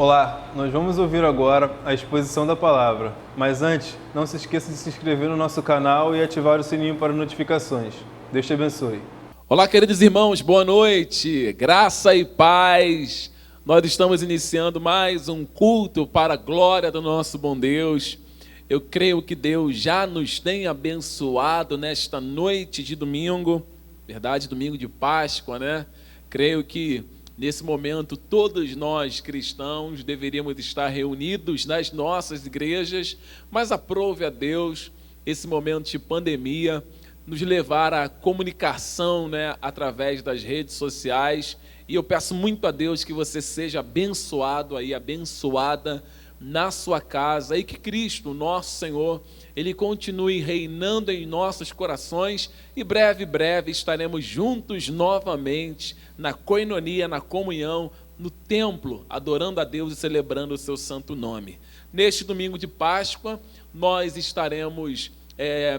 Olá, nós vamos ouvir agora a exposição da palavra, mas antes, não se esqueça de se inscrever no nosso canal e ativar o sininho para notificações. Deus te abençoe. Olá, queridos irmãos, boa noite, graça e paz. Nós estamos iniciando mais um culto para a glória do nosso bom Deus. Eu creio que Deus já nos tem abençoado nesta noite de domingo, verdade, domingo de Páscoa, né? Creio que nesse momento todos nós cristãos deveríamos estar reunidos nas nossas igrejas, mas aprove a Deus esse momento de pandemia nos levar à comunicação, né, através das redes sociais. E eu peço muito a Deus que você seja abençoado aí, abençoada na sua casa, e que Cristo, nosso Senhor, Ele continue reinando em nossos corações, e breve estaremos juntos novamente na coinonia, na comunhão, no templo, adorando a Deus e celebrando o seu santo nome. Neste domingo de Páscoa, nós estaremos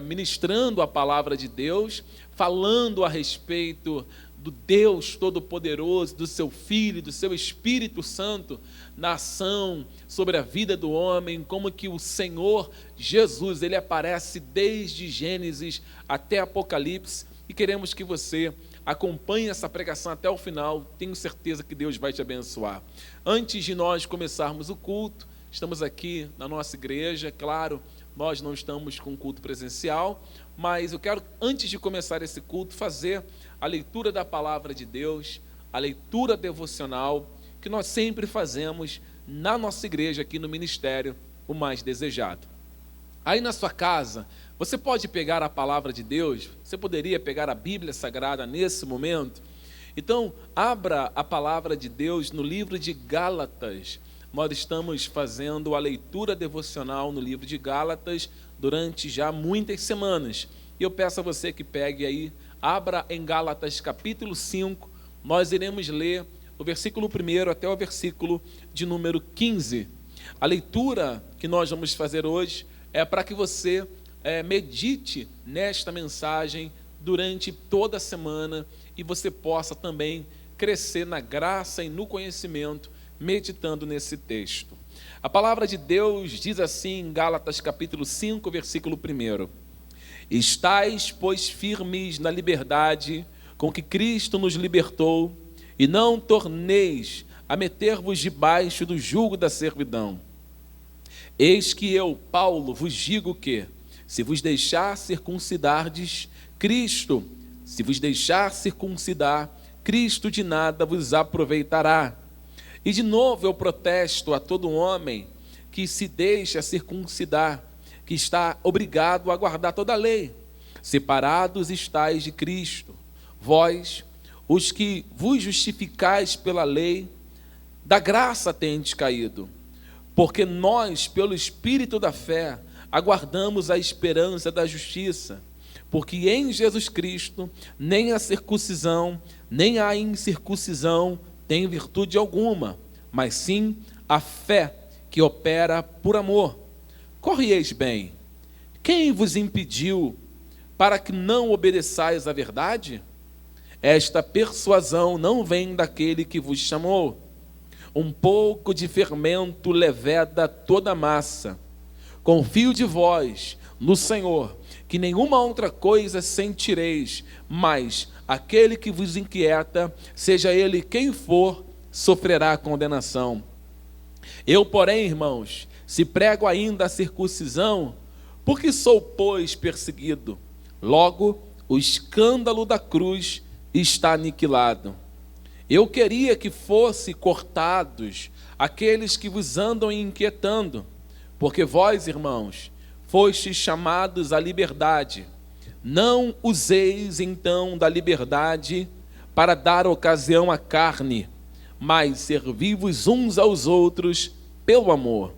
ministrando a palavra de Deus, falando a respeito do Deus Todo-Poderoso, do seu Filho, do seu Espírito Santo, na ação sobre a vida do homem, como que o Senhor Jesus, Ele aparece desde Gênesis até Apocalipse, e queremos que você acompanhe essa pregação até o final. Tenho certeza que Deus vai te abençoar. Antes de nós começarmos o culto, estamos aqui na nossa igreja, claro, nós não estamos com culto presencial, mas eu quero, antes de começar esse culto, fazer a leitura da palavra de Deus, a leitura devocional, que nós sempre fazemos na nossa igreja, aqui no ministério, o mais desejado. Aí na sua casa, você pode pegar a palavra de Deus, você poderia pegar a Bíblia Sagrada nesse momento. Então, abra a palavra de Deus no livro de Gálatas. Nós estamos fazendo a leitura devocional no livro de Gálatas durante já muitas semanas. E eu peço a você que pegue aí, abra em Gálatas capítulo 5, nós iremos ler o versículo 1 até o versículo de número 15. A leitura que nós vamos fazer hoje é para que você medite nesta mensagem durante toda a semana e você possa também crescer na graça e no conhecimento meditando nesse texto. A palavra de Deus diz assim em Gálatas capítulo 5, versículo 1: Estais, pois, firmes na liberdade com que Cristo nos libertou, e não torneis a meter-vos debaixo do jugo da servidão. Eis que eu, Paulo, vos digo que, se vos deixar circuncidardes, Cristo de nada vos aproveitará. E de novo eu protesto a todo homem que se deixa circuncidar, que está obrigado a guardar toda a lei. Separados estáis de Cristo, vós, os que vos justificais pela lei, da graça tendes caído. Porque nós, pelo Espírito da fé, aguardamos a esperança da justiça. Porque em Jesus Cristo, nem a circuncisão, nem a incircuncisão tem virtude alguma, mas sim a fé que opera por amor. Corrieis bem. Quem vos impediu para que não obedeçais à verdade? Esta persuasão não vem daquele que vos chamou. Um pouco de fermento leveda toda a massa. Confio de vós no Senhor, que nenhuma outra coisa sentireis, mas aquele que vos inquieta, seja ele quem for, sofrerá condenação. Eu, porém, irmãos, se prego ainda a circuncisão, porque sou, pois, perseguido. Logo, o escândalo da cruz está aniquilado. Eu queria que fosse cortados aqueles que vos andam inquietando, porque vós, irmãos, fostes chamados à liberdade. Não useis, então, da liberdade para dar ocasião à carne, mas servi-vos uns aos outros pelo amor.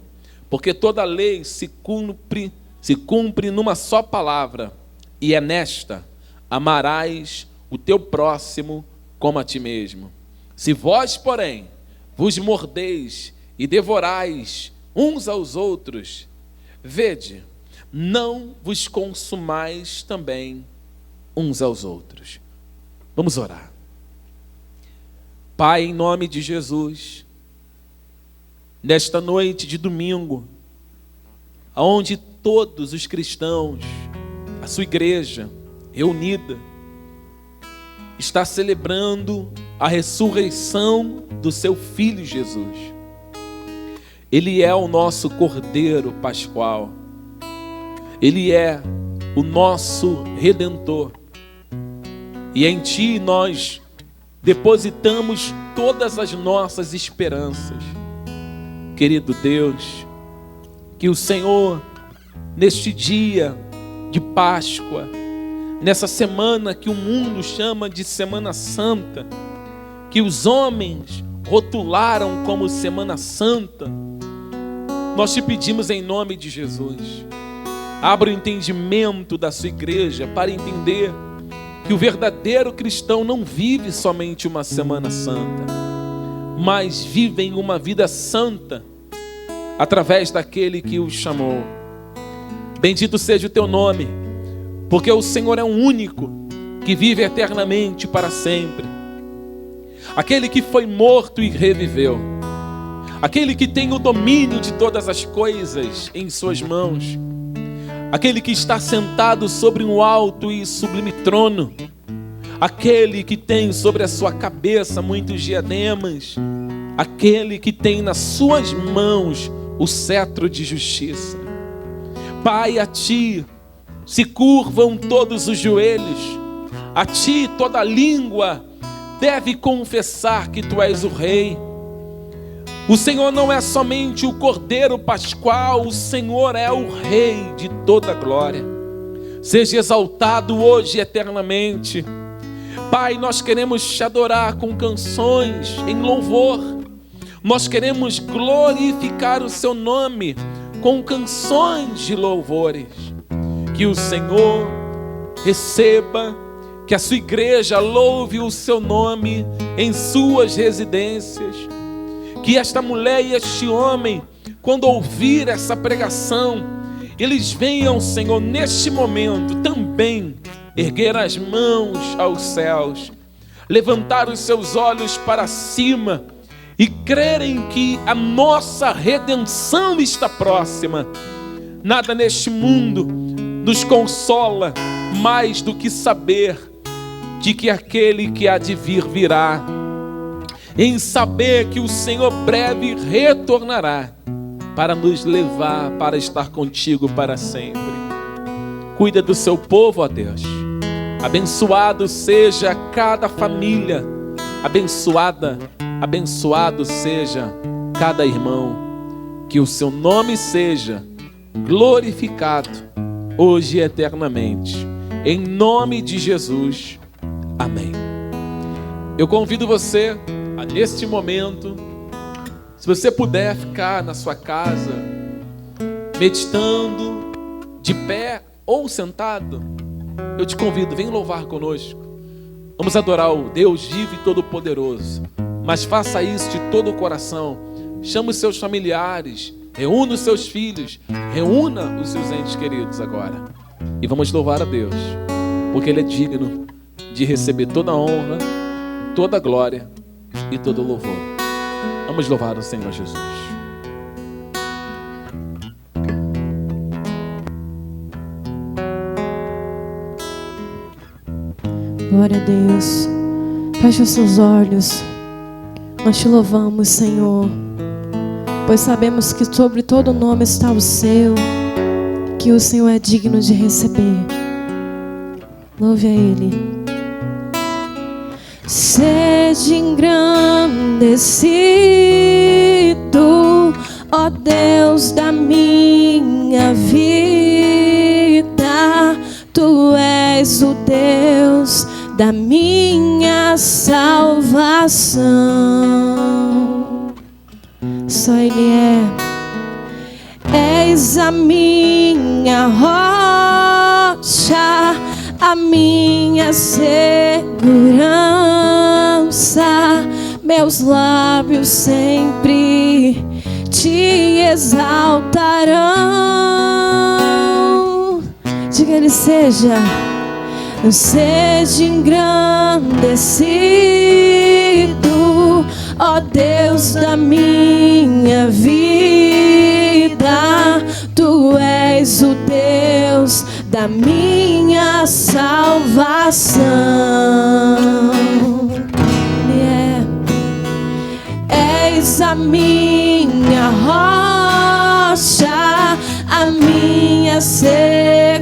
Porque toda a lei se cumpre numa só palavra, e é nesta: amarás o teu próximo como a ti mesmo. Se vós, porém, vos mordeis e devorais uns aos outros, vede, não vos consumais também uns aos outros. Vamos orar. Pai, em nome de Jesus, nesta noite de domingo, onde todos os cristãos, a sua igreja reunida, está celebrando a ressurreição do seu Filho Jesus. Ele é o nosso Cordeiro Pascual. Ele é o nosso Redentor. E em Ti nós depositamos todas as nossas esperanças. Querido Deus, que o Senhor, neste dia de Páscoa, nessa semana que o mundo chama de Semana Santa, que os homens rotularam como Semana Santa, nós te pedimos em nome de Jesus, abra o entendimento da sua igreja para entender que o verdadeiro cristão não vive somente uma Semana Santa, mas vive uma vida santa através daquele que o chamou. Bendito seja o teu nome, porque o Senhor é o único que vive eternamente para sempre. Aquele que foi morto e reviveu. Aquele que tem o domínio de todas as coisas em suas mãos. Aquele que está sentado sobre um alto e sublime trono. Aquele que tem sobre a sua cabeça muitos diademas. Aquele que tem nas suas mãos o cetro de justiça. Pai, a Ti se curvam todos os joelhos. A Ti toda língua deve confessar que Tu és o Rei. O Senhor não é somente o Cordeiro Pascual, o Senhor é o Rei de toda glória. Seja exaltado hoje e eternamente. Pai, nós queremos Te adorar com canções em louvor. Nós queremos glorificar o Seu nome com canções de louvores. Que o Senhor receba, que a sua igreja louve o Seu nome em suas residências. Que esta mulher e este homem, quando ouvir essa pregação, eles venham, Senhor, neste momento também erguer as mãos aos céus, levantar os seus olhos para cima e crerem que a nossa redenção está próxima. Nada neste mundo nos consola mais do que saber de que aquele que há de vir virá, em saber que o Senhor breve retornará para nos levar para estar contigo para sempre. Cuida do seu povo, ó Deus. Abençoado seja cada família, abençoado seja cada irmão. Que o seu nome seja glorificado hoje e eternamente. Em nome de Jesus. Amém. Eu convido você a, neste momento, se você puder ficar na sua casa, meditando, de pé ou sentado, eu te convido, vem louvar conosco. Vamos adorar o Deus vivo e todo-poderoso. Mas faça isso de todo o coração. Chame os seus familiares, reúna os seus filhos, reúna os seus entes queridos agora. E vamos louvar a Deus, porque Ele é digno de receber toda a honra, toda a glória e todo o louvor. Vamos louvar o Senhor Jesus. Glória a Deus. Feche os seus olhos. Nós te louvamos, Senhor, pois sabemos que sobre todo nome está o seu, que o Senhor é digno de receber. Louve a Ele. Seja engrandecido, ó Deus da minha vida. Tu és o Deus da minha salvação. Só Ele é. És a minha rocha, a minha segurança. Meus lábios sempre te exaltarão. Diga Ele: seja engrandecido, ó Deus da minha vida. Tu és o Deus da minha salvação. És a minha rocha, a minha segurança.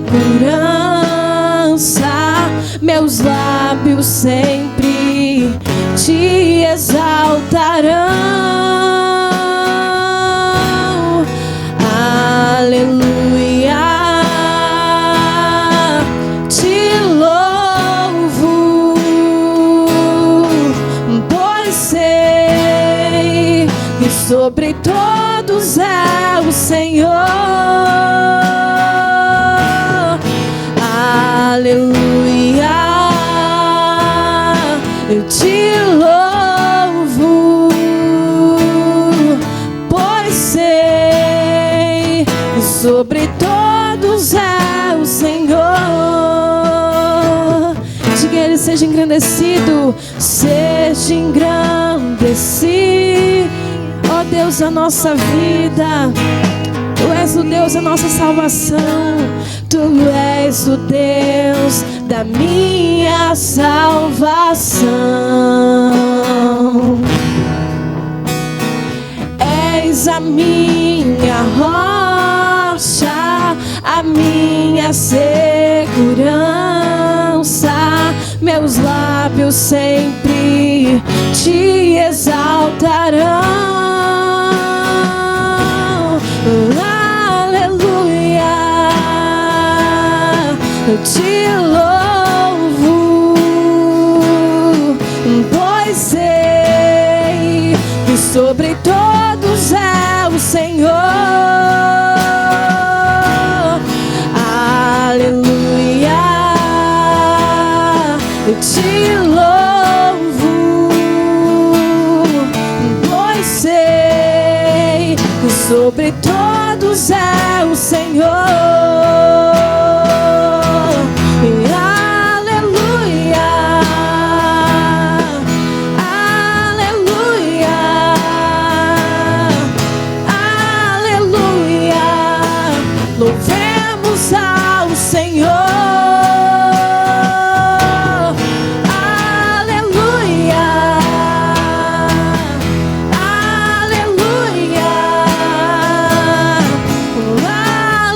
Meus lábios sempre te exaltarão. Aleluia, te louvo, pois sei que sobre todos é o Senhor. Aleluia, eu te louvo, pois sei que sobre todos é o Senhor. De que Ele seja engrandecido, seja engrandecido, ó Deus da nossa vida. Tu és o Deus da nossa salvação. Tu és o Deus da minha salvação. És a minha rocha, a minha segurança. Meus lábios sempre te exaltarão. Aleluia, eu te louvo, pois sei que sobre todos é o Senhor. Aleluia, eu te louvo, pois sei que sobre todos é o Senhor. Louvemos ao Senhor. Aleluia, aleluia,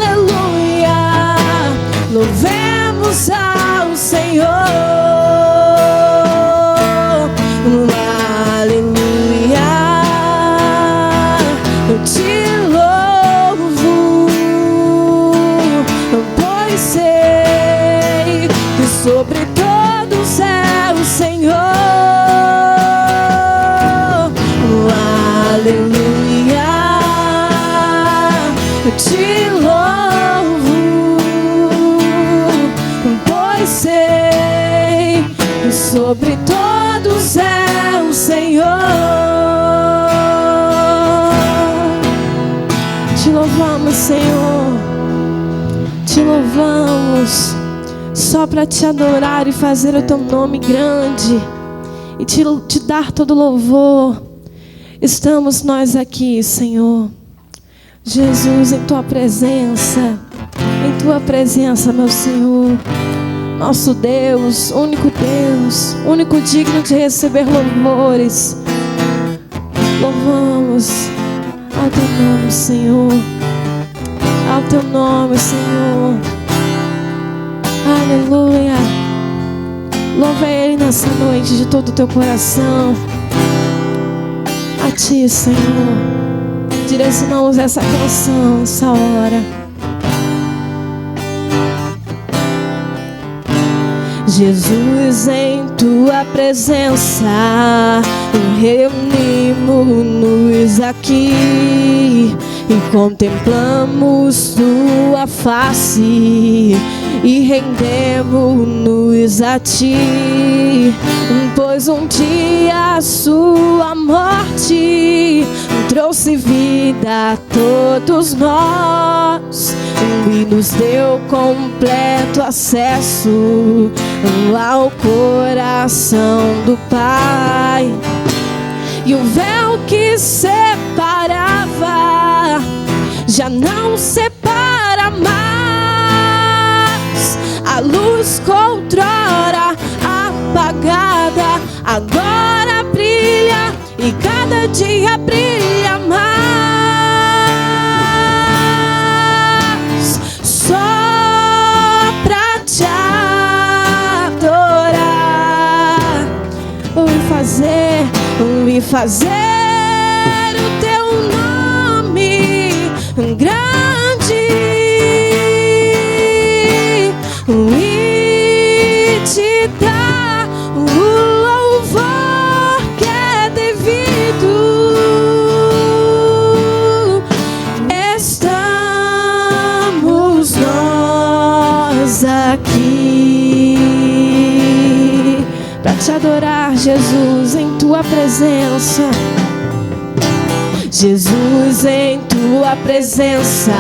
aleluia. Louvemos ao Senhor. Aleluia, eu te sobre todos é o Senhor. Aleluia, eu te louvo, pois sei que sobre todos é o Senhor. Te louvamos, Senhor, te louvamos. Só para te adorar e fazer o teu nome grande e te dar todo louvor. Estamos nós aqui, Senhor Jesus, em tua presença, meu Senhor, nosso Deus, único digno de receber louvores. Louvamos ao teu nome, Senhor, ao teu nome, Senhor. Aleluia. Louva Ele nessa noite de todo o teu coração. A Ti, Senhor, direcionamos essa canção, essa hora. Jesus, em Tua presença reunimos-nos aqui e contemplamos Tua face e rendemos-nos a Ti, pois um dia a Sua morte trouxe vida a todos nós e nos deu completo acesso ao coração do Pai. e o véu que separava já não separa mais. A luz que outrora apagada agora brilha e cada dia brilha mais. Só pra te adorar, e fazer o teu nome grande e te dar o louvor que é devido. Estamos nós aqui pra te adorar, Jesus, em tua presença. Jesus, em tua presença,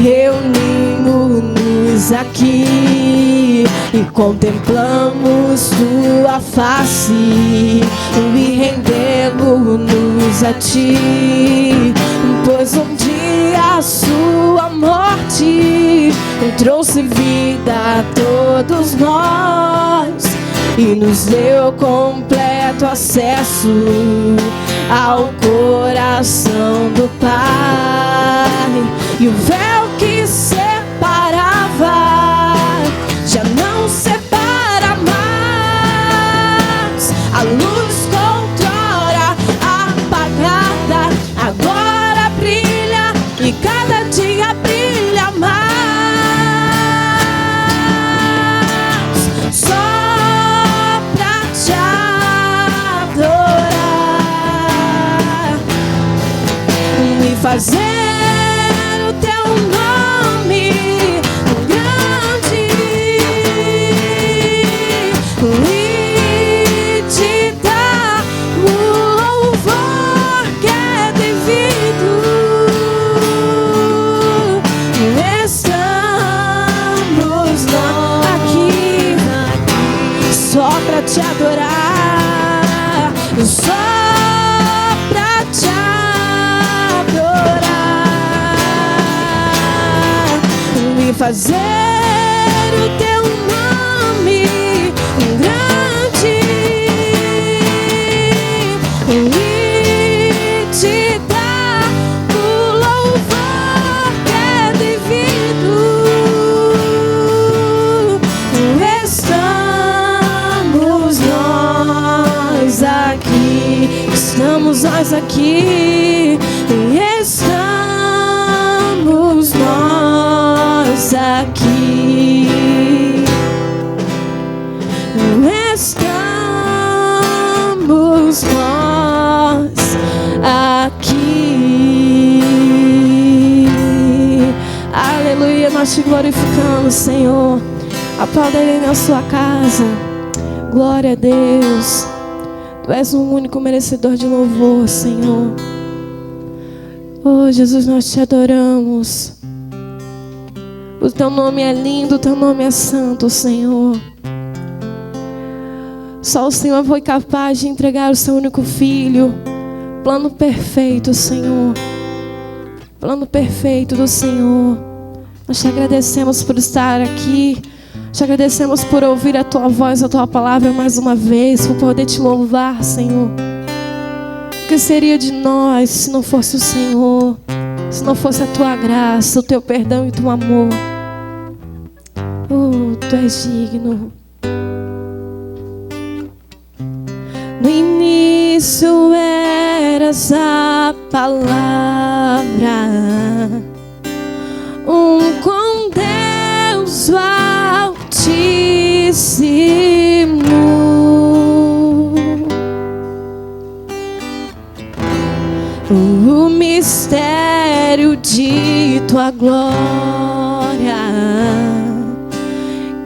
reunimos-nos aqui e contemplamos tua face e rendemos-nos a ti, pois um dia a sua morte trouxe vida a todos nós e nos deu completo acesso ao coração do Pai. E o véu que separava já não separa mais. A luz que outrora apagada agora brilha e cada dia brilha mais. Só pra te adorar e fazer o teu nome grande e te dar o louvor que é devido. Estamos nós aqui só pra te adorar, só pra te adorar e fazer o teu nome grande e te dar o louvor que é devido. Estamos nós aqui, estamos nós aqui, estamos nós aqui, estamos nós aqui. Aleluia, nós te glorificamos, Senhor. Aplauda Ele na sua casa. Glória a Deus. Tu és o único merecedor de louvor, Senhor. Oh, Jesus, nós te adoramos. O teu nome é lindo, o teu nome é santo, Senhor. Só o Senhor foi capaz de entregar o seu único filho. Plano perfeito, Senhor. Plano perfeito do Senhor. Nós te agradecemos por estar aqui. Te agradecemos por ouvir a tua voz, a tua palavra mais uma vez, por poder te louvar, Senhor. O que seria de nós se não fosse o Senhor, se não fosse a tua graça, o teu perdão e o teu amor? Oh, tu és digno. No início eras a palavra, com Deus Altíssimo. O mistério de tua glória,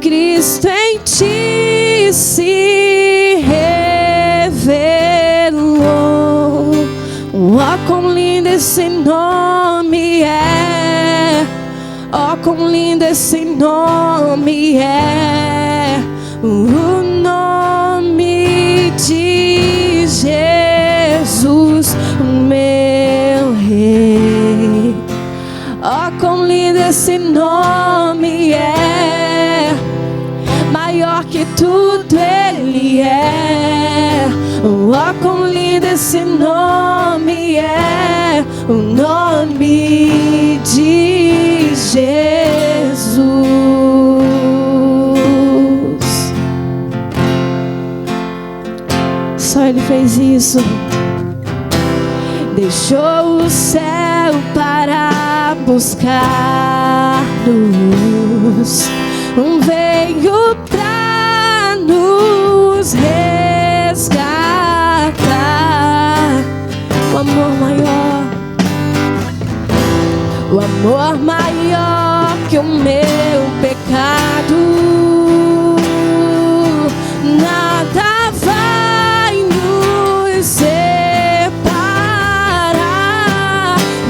Cristo em ti se revelou. Oh, quão lindo esse nome é! Oh, quão lindo esse nome é! O nome de Jesus. nome é maior que tudo, Ele é. Oh, quão lindo esse nome é, o nome de Jesus. Só Ele fez isso. Deixou o céu para buscar-nos, veio pra nos resgatar. O amor maior que o meu pecado. Nada vai nos separar.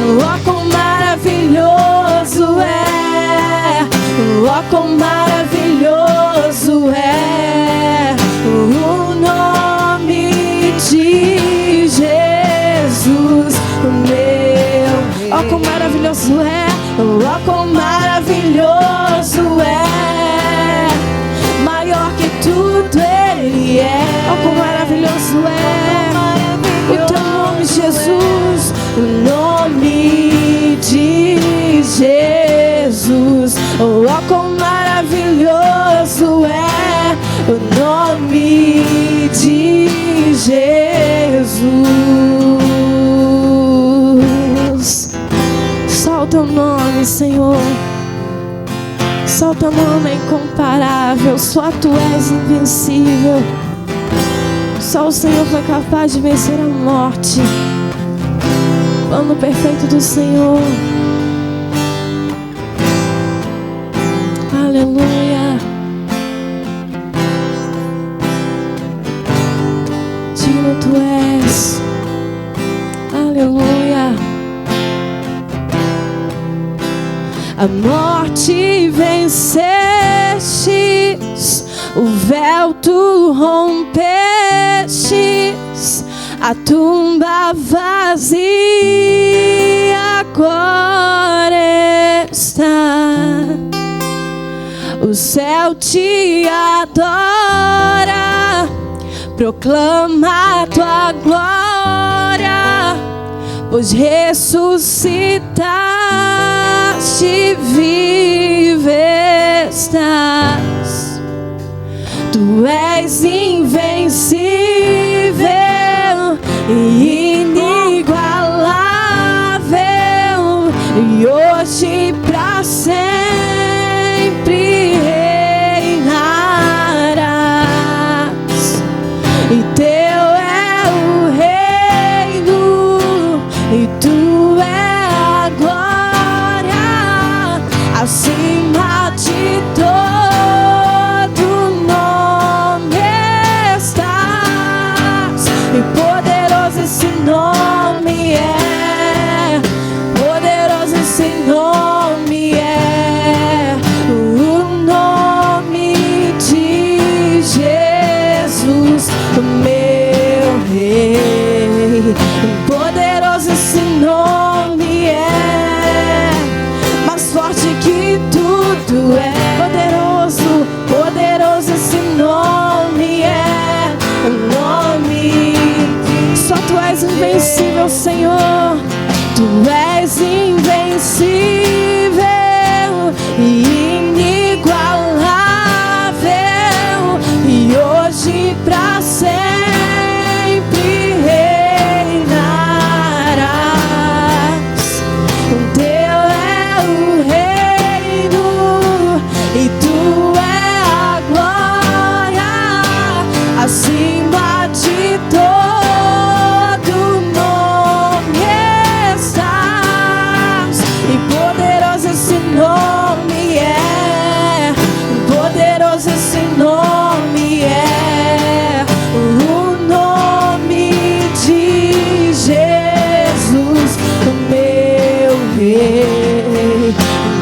Oh, quão maravilhoso é, oh, quão maravilhoso é o nome de Jesus, meu. Oh, quão maravilhoso é, oh, quão maravilhoso é, maior que tudo Ele é. Oh, quão maravilhoso é o teu nome, Jesus, o nome de Jesus. Oh, quão maravilhoso é o nome de Jesus. Só o teu nome, Senhor, só o teu nome é incomparável. Só tu és invencível. Só o Senhor foi capaz de vencer a morte. Plano perfeito do Senhor. Aleluia. Digno tu és. Aleluia. A morte vencestes, o véu tu rompestes, a tumba vazia agora está. O céu te adora, proclama tua glória, pois ressuscitaste, vive estás. Tu és invencível e inigualável, e hoje pra sempre reinarás. E teu é o reino, e tu é a glória, acima de todo nome estás. E poderoso esse nome é, poderoso esse nome é, o nome de Jesus, meu Rei. Poderoso esse nome é, mais forte que tudo é. Poderoso, poderoso esse nome é, o nome. Só tu és invencível, Senhor. Tu és invencível e inigualável, e hoje pra sempre reinarás. Teu é o reino e tu é a glória, acima de todo nome estás. E poderoso esse nome é, poderoso esse nome é, o nome de Jesus, meu Rei.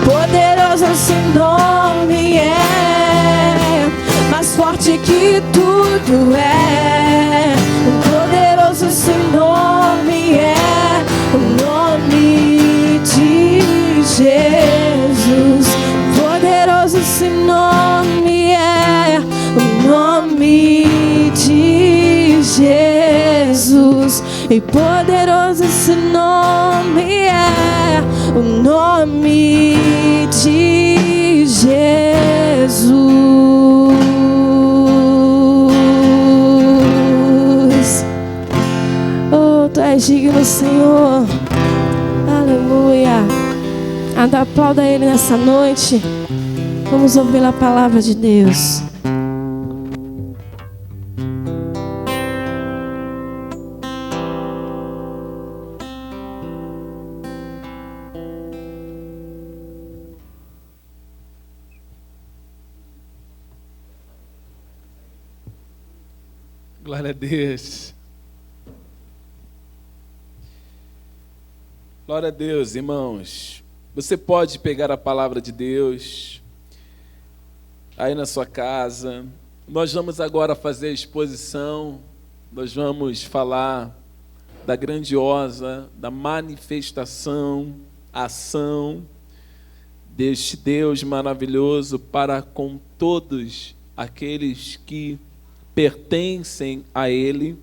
Poderoso esse nome é, mais forte que tudo é. Poderoso esse nome é, o nome de Jesus. e poderoso esse nome é, o nome de Jesus. Oh, Tu és digno, Senhor. Aleluia. Aplauda Ele nessa noite. Vamos ouvir a palavra de Deus. Glória a Deus. Glória a Deus, irmãos. Você pode pegar a palavra de Deus aí na sua casa. Nós vamos agora fazer a exposição. Nós vamos falar da grandiosa, da manifestação, ação deste Deus maravilhoso para com todos aqueles que pertencem a Ele.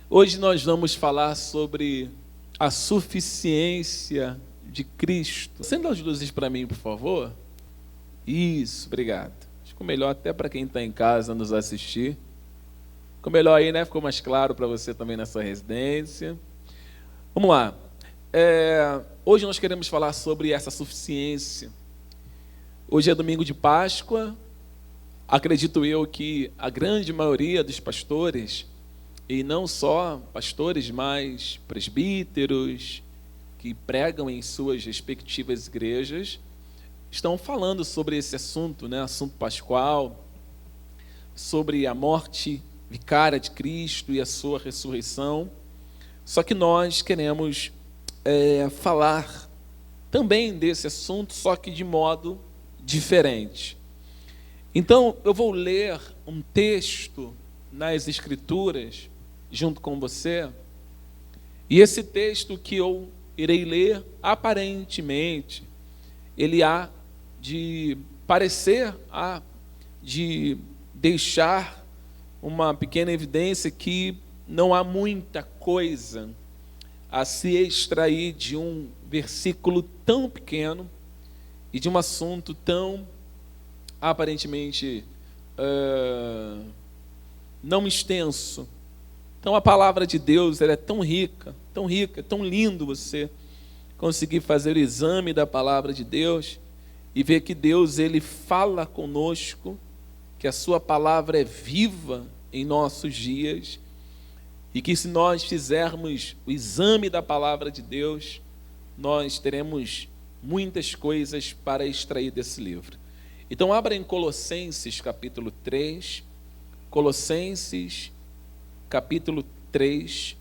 Hoje nós vamos falar sobre a suficiência de Cristo. Acenda as luzes para mim, por favor. Isso, obrigado. Ficou melhor até para quem está em casa nos assistir. Ficou melhor aí, né? Ficou mais claro para você também na sua residência. Vamos lá. Hoje nós queremos falar sobre essa suficiência. Hoje é domingo de Páscoa. Acredito eu que a grande maioria dos pastores, e não só pastores, mas presbíteros que pregam em suas respectivas igrejas, estão falando sobre esse assunto, né? Assunto pascual, sobre a morte vicária de Cristo e a sua ressurreição. Só que nós queremos falar também desse assunto, só que de modo diferente. Então, eu vou ler um texto nas Escrituras junto com você, e esse texto que eu irei ler, aparentemente, ele há de parecer, de deixar uma pequena evidência que não há muita coisa a se extrair de um versículo tão pequeno e de um assunto tão aparentemente não extenso. Então a palavra de Deus, ela é tão rica, tão lindo você conseguir fazer o exame da palavra de Deus e ver que Deus, ele fala conosco, que a sua palavra é viva em nossos dias e que se nós fizermos o exame da palavra de Deus, nós teremos muitas coisas para extrair desse livro. Então abra em Colossenses capítulo 3, Colossenses capítulo 3,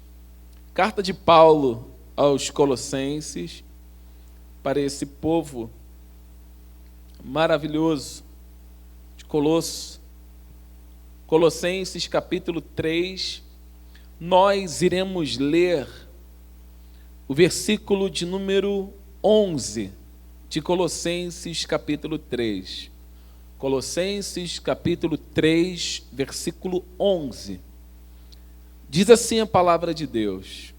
carta de Paulo aos Colossenses, para esse povo maravilhoso de Colosso. Colossenses capítulo 3, nós iremos ler o versículo de número 11 de Colossenses capítulo 3. Colossenses capítulo 3, versículo 11. Diz assim a palavra de Deus: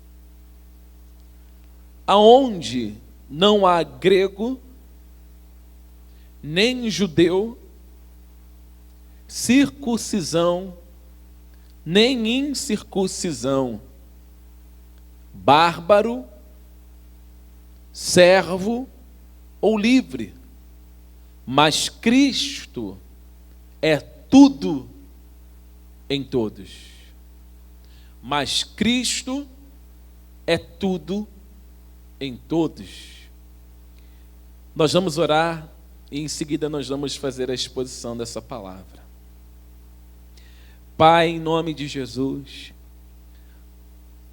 aonde não há grego, nem judeu, circuncisão, nem incircuncisão, bárbaro, servo ou livre, mas Cristo é tudo em todos. Mas Cristo é tudo em todos. Nós vamos orar e em seguida nós vamos fazer a exposição dessa palavra. Pai, em nome de Jesus,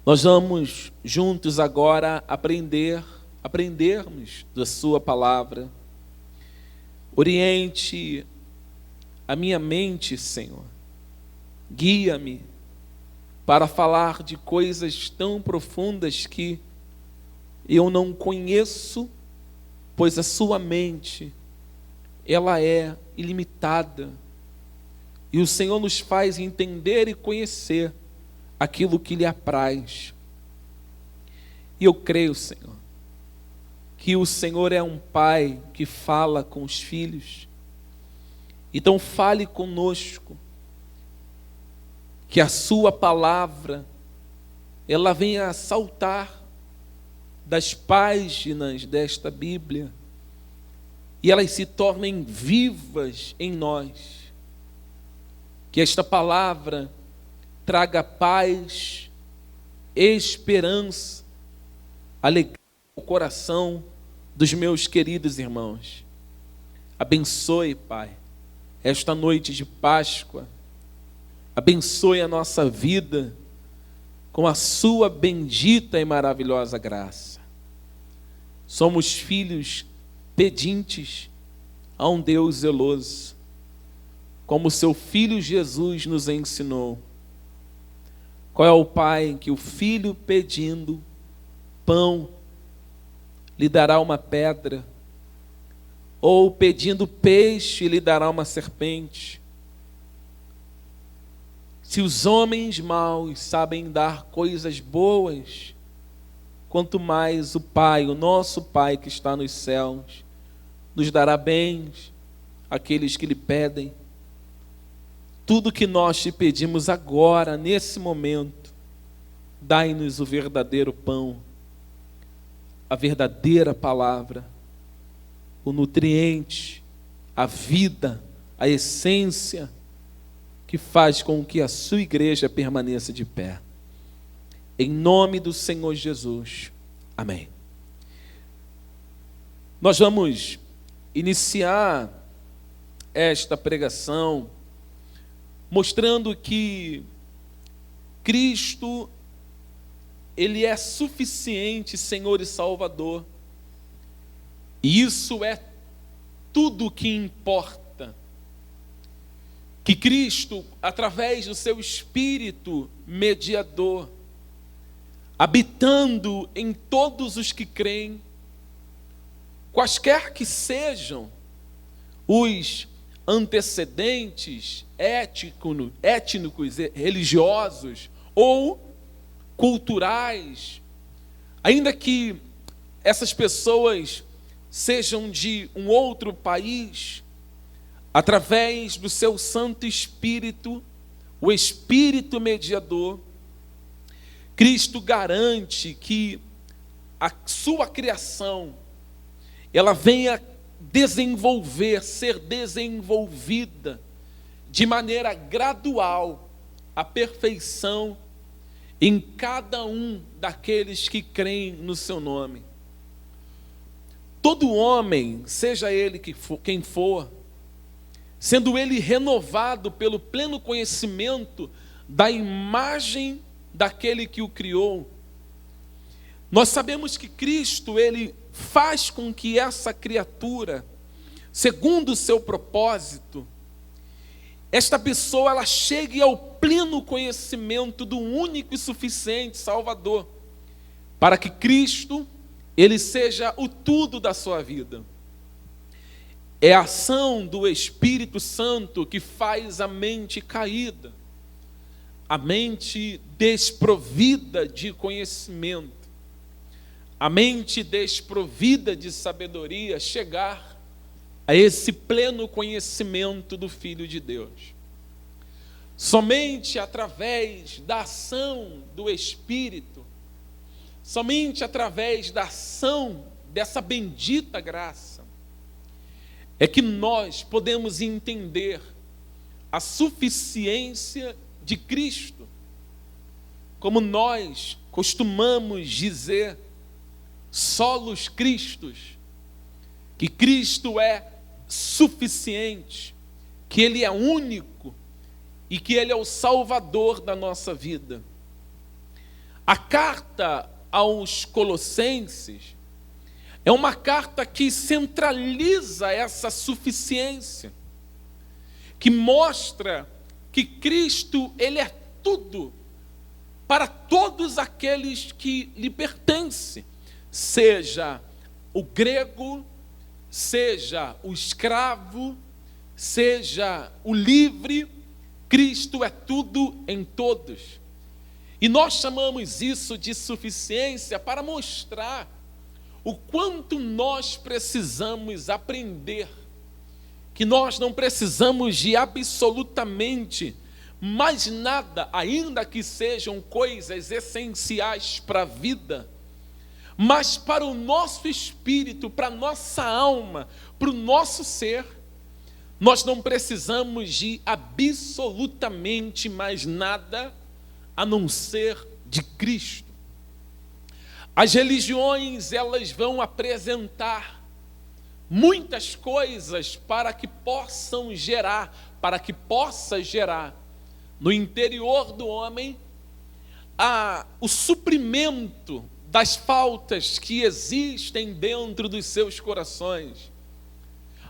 nós vamos juntos agora aprendermos da sua palavra. Oriente a minha mente, Senhor. Guia-me para falar de coisas tão profundas que eu não conheço, pois a sua mente, ela é ilimitada. E o Senhor nos faz entender e conhecer aquilo que lhe apraz. E eu creio, Senhor, que o Senhor é um Pai que fala com os filhos. Então fale conosco, que a sua palavra, ela venha a saltar das páginas desta Bíblia, e elas se tornem vivas em nós. Que esta palavra traga paz, esperança, alegria ao coração dos meus queridos irmãos. Abençoe, Pai, esta noite de Páscoa. Abençoe a nossa vida com a sua bendita e maravilhosa graça. Somos filhos pedintes a um Deus zeloso, como seu Filho Jesus nos ensinou. Qual é o pai que o filho pedindo pão lhe dará uma pedra, ou pedindo peixe lhe dará uma serpente? Se os homens maus sabem dar coisas boas, quanto mais o Pai, o nosso Pai que está nos céus, nos dará bens àqueles que lhe pedem. Tudo que nós te pedimos agora, nesse momento, dai-nos o verdadeiro pão, a verdadeira palavra, o nutriente, a vida, a essência que faz com que a sua igreja permaneça de pé. Em nome do Senhor Jesus. Amém. Nós vamos iniciar esta pregação mostrando que Cristo, Ele é suficiente, Senhor e Salvador. E isso é tudo o que importa. Que Cristo, através do seu Espírito mediador, habitando em todos os que creem, quaisquer que sejam os antecedentes étnicos, religiosos ou culturais, ainda que essas pessoas sejam de um outro país, através do seu Santo Espírito, o Espírito mediador, Cristo garante que a sua criação, ela venha ser desenvolvida de maneira gradual, a perfeição em cada um daqueles que creem no seu nome. Todo homem, seja ele quem for, sendo ele renovado pelo pleno conhecimento da imagem daquele que o criou, nós sabemos que Cristo, ele faz com que essa criatura, segundo o seu propósito, esta pessoa ela chegue ao pleno conhecimento do único e suficiente Salvador, para que Cristo, ele seja o tudo da sua vida. É a ação do Espírito Santo que faz a mente caída, a mente desprovida de conhecimento, a mente desprovida de sabedoria, chegar a esse pleno conhecimento do Filho de Deus. Somente através da ação do Espírito, somente através da ação dessa bendita graça, é que nós podemos entender a suficiência de Cristo. Como nós costumamos dizer, solos Christus, que Cristo é suficiente, que Ele é único e que Ele é o Salvador da nossa vida. A carta aos Colossenses é uma carta que centraliza essa suficiência, que mostra que Cristo, Ele é tudo para todos aqueles que lhe pertencem, seja o grego, seja o escravo, seja o livre, Cristo é tudo em todos. E nós chamamos isso de suficiência para mostrar o quanto nós precisamos aprender, que nós não precisamos de absolutamente mais nada, ainda que sejam coisas essenciais para a vida, mas para o nosso espírito, para a nossa alma, para o nosso ser, nós não precisamos de absolutamente mais nada a não ser de Cristo. As religiões, elas vão apresentar muitas coisas para que possa gerar no interior do homem o suprimento das faltas que existem dentro dos seus corações.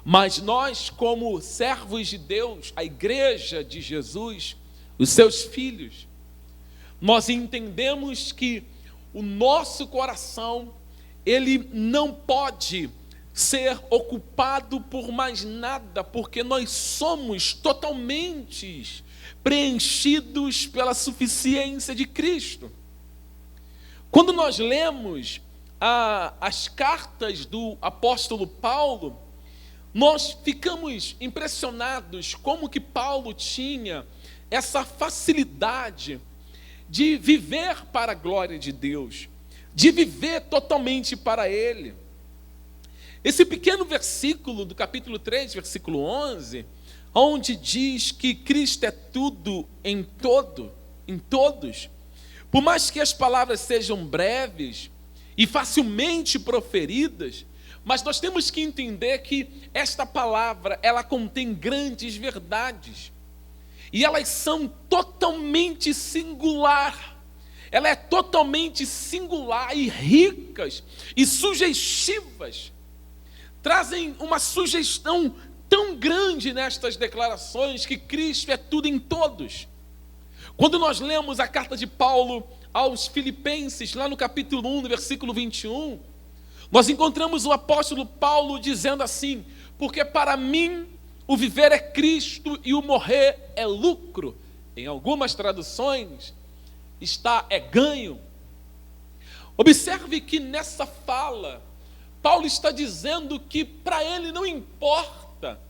Mas nós, como servos de Deus, a igreja de Jesus, os seus filhos, nós entendemos que o nosso coração, ele não pode ser ocupado por mais nada, porque nós somos totalmente preenchidos pela suficiência de Cristo. Quando nós lemos as cartas do apóstolo Paulo, nós ficamos impressionados como que Paulo tinha essa facilidade de viver para a glória de Deus, de viver totalmente para Ele. Esse pequeno versículo do capítulo 3, versículo 11, onde diz que Cristo é tudo em todos, por mais que as palavras sejam breves e facilmente proferidas, mas nós temos que entender que esta palavra, ela contém grandes verdades, e elas são totalmente singular. Ela é totalmente singular e ricas e sugestivas. Trazem uma sugestão tão grande nestas declarações que Cristo é tudo em todos. Quando nós lemos a carta de Paulo aos Filipenses, lá no capítulo 1, no versículo 21, nós encontramos o apóstolo Paulo dizendo assim: porque para mim o viver é Cristo e o morrer é lucro. Em algumas traduções é ganho. Observe que nessa fala, Paulo está dizendo que para ele não importa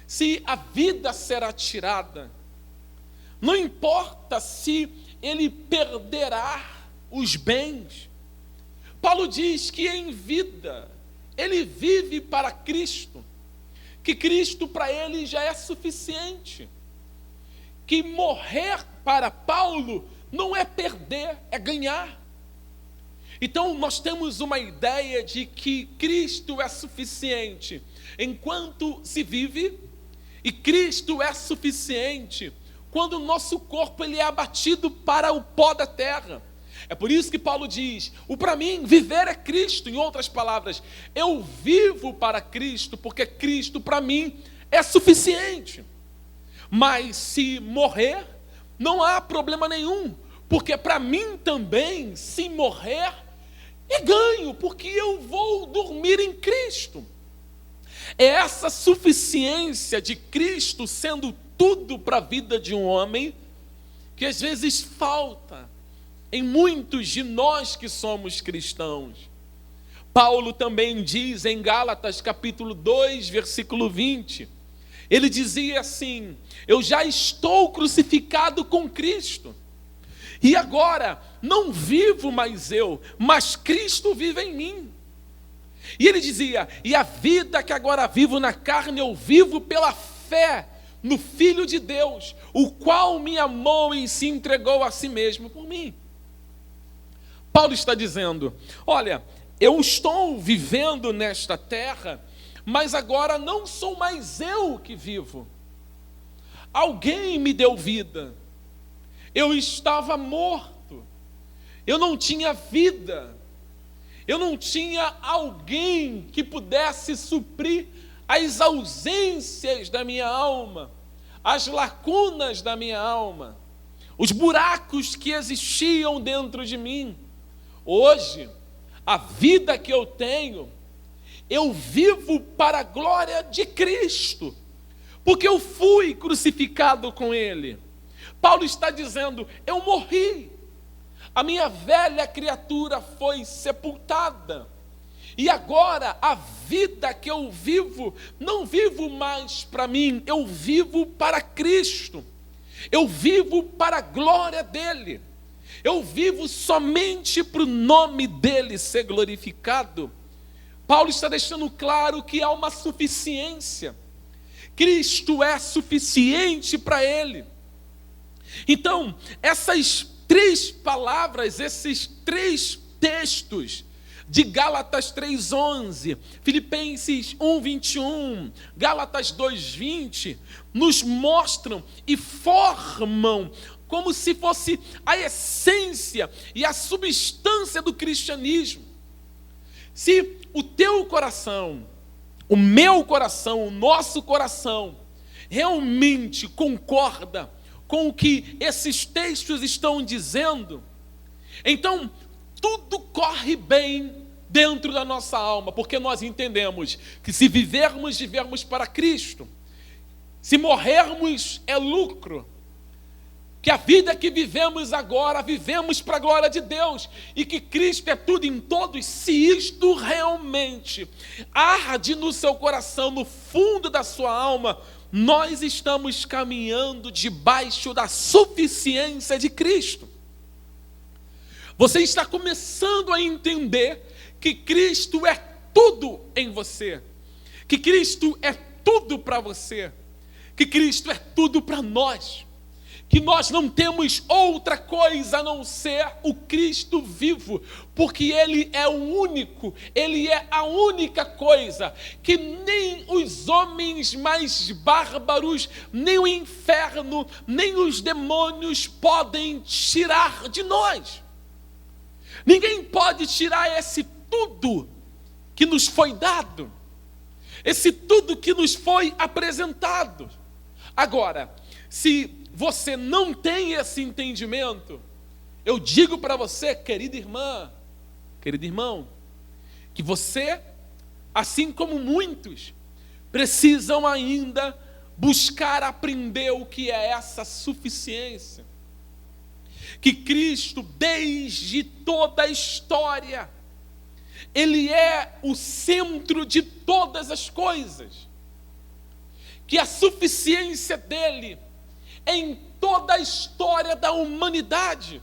se a vida será tirada, não importa se ele perderá os bens. Paulo diz que em vida ele vive para Cristo, que Cristo para ele já é suficiente, que morrer para Paulo não é perder, é ganhar. Então nós temos uma ideia de que Cristo é suficiente enquanto se vive, e Cristo é suficiente quando o nosso corpo ele é abatido para o pó da terra. É por isso que Paulo diz: para mim viver é Cristo. Em outras palavras, eu vivo para Cristo, porque Cristo para mim é suficiente. Mas se morrer, não há problema nenhum, porque para mim também, se morrer, é ganho, porque eu vou dormir em Cristo. É essa suficiência de Cristo sendo tudo para a vida de um homem que às vezes falta em muitos de nós que somos cristãos. Paulo também diz em Gálatas capítulo 2, versículo 20, ele dizia assim: eu já estou crucificado com Cristo, e agora não vivo mais eu, mas Cristo vive em mim. E ele dizia: e a vida que agora vivo na carne, eu vivo pela fé no Filho de Deus, o qual me amou e se entregou a si mesmo por mim. Paulo está dizendo: olha, eu estou vivendo nesta terra, mas agora não sou mais eu que vivo. Alguém me deu vida. Eu estava morto. Eu não tinha vida. Eu não tinha alguém que pudesse suprir as ausências da minha alma, as lacunas da minha alma, os buracos que existiam dentro de mim. Hoje, a vida que eu tenho, eu vivo para a glória de Cristo, porque eu fui crucificado com Ele. Paulo está dizendo: eu morri, A minha velha criatura foi sepultada. E agora a vida que eu vivo, não vivo mais para mim, eu vivo para Cristo. Eu vivo para a glória dele. Eu vivo somente para o nome dele ser glorificado. Paulo está deixando claro que há uma suficiência. Cristo é suficiente para ele. Então, essas 3 palavras, esses 3 textos de Gálatas 3:11, Filipenses 1:21, Gálatas 2:20, nos mostram e formam como se fosse a essência e a substância do cristianismo. Se o teu coração, o meu coração, o nosso coração, realmente concorda com o que esses textos estão dizendo, então tudo corre bem dentro da nossa alma, porque nós entendemos que se vivermos, vivermos para Cristo. Se morrermos, é lucro. Que a vida que vivemos agora, vivemos para a glória de Deus, e que Cristo é tudo em todos. Se isto realmente arde no seu coração, no fundo da sua alma, nós estamos caminhando debaixo da suficiência de Cristo. Você está começando a entender que Cristo é tudo em você, que Cristo é tudo para você, que Cristo é tudo para nós, que nós não temos outra coisa a não ser o Cristo vivo, porque Ele é o único, Ele é a única coisa que nem os homens mais bárbaros, nem o inferno, nem os demônios podem tirar de nós. Ninguém pode tirar esse tudo que nos foi dado, esse tudo que nos foi apresentado. Agora, se você não tem esse entendimento, eu digo para você, querida irmã, querido irmão, que você, assim como muitos, precisam ainda buscar aprender o que é essa suficiência. Que Cristo, desde toda a história, Ele é o centro de todas as coisas. Que a suficiência dEle é em toda a história da humanidade.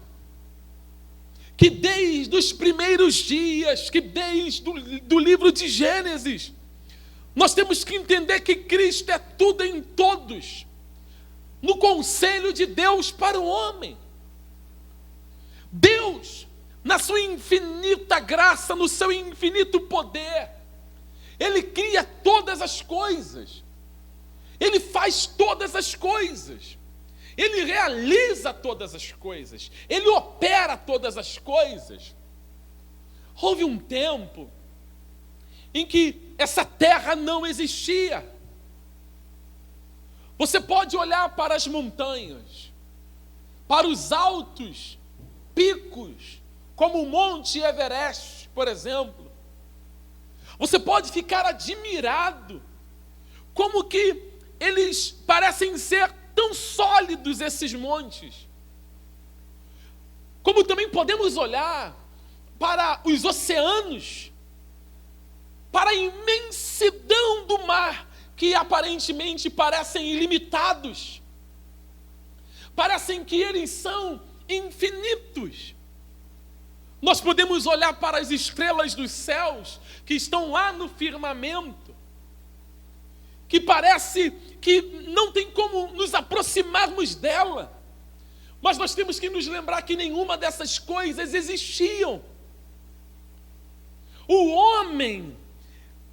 Que desde os primeiros dias, que desde do livro de Gênesis, nós temos que entender que Cristo é tudo em todos, no conselho de Deus para o homem. Deus, na sua infinita graça, no seu infinito poder, Ele cria todas as coisas, Ele faz todas as coisas, Ele realiza todas as coisas, Ele opera todas as coisas. Houve um tempo em que essa terra não existia. Você pode olhar para as montanhas, para os altos picos, como o Monte Everest, por exemplo. Você pode ficar admirado como que eles parecem ser tão sólidos, esses montes. Como também podemos olhar para os oceanos, para a imensidão do mar, que aparentemente parecem ilimitados, parecem que eles são infinitos. Nós podemos olhar para as estrelas dos céus, que estão lá no firmamento, que parece que não tem como nos aproximarmos dela, mas nós temos que nos lembrar que nenhuma dessas coisas existiam. O homem,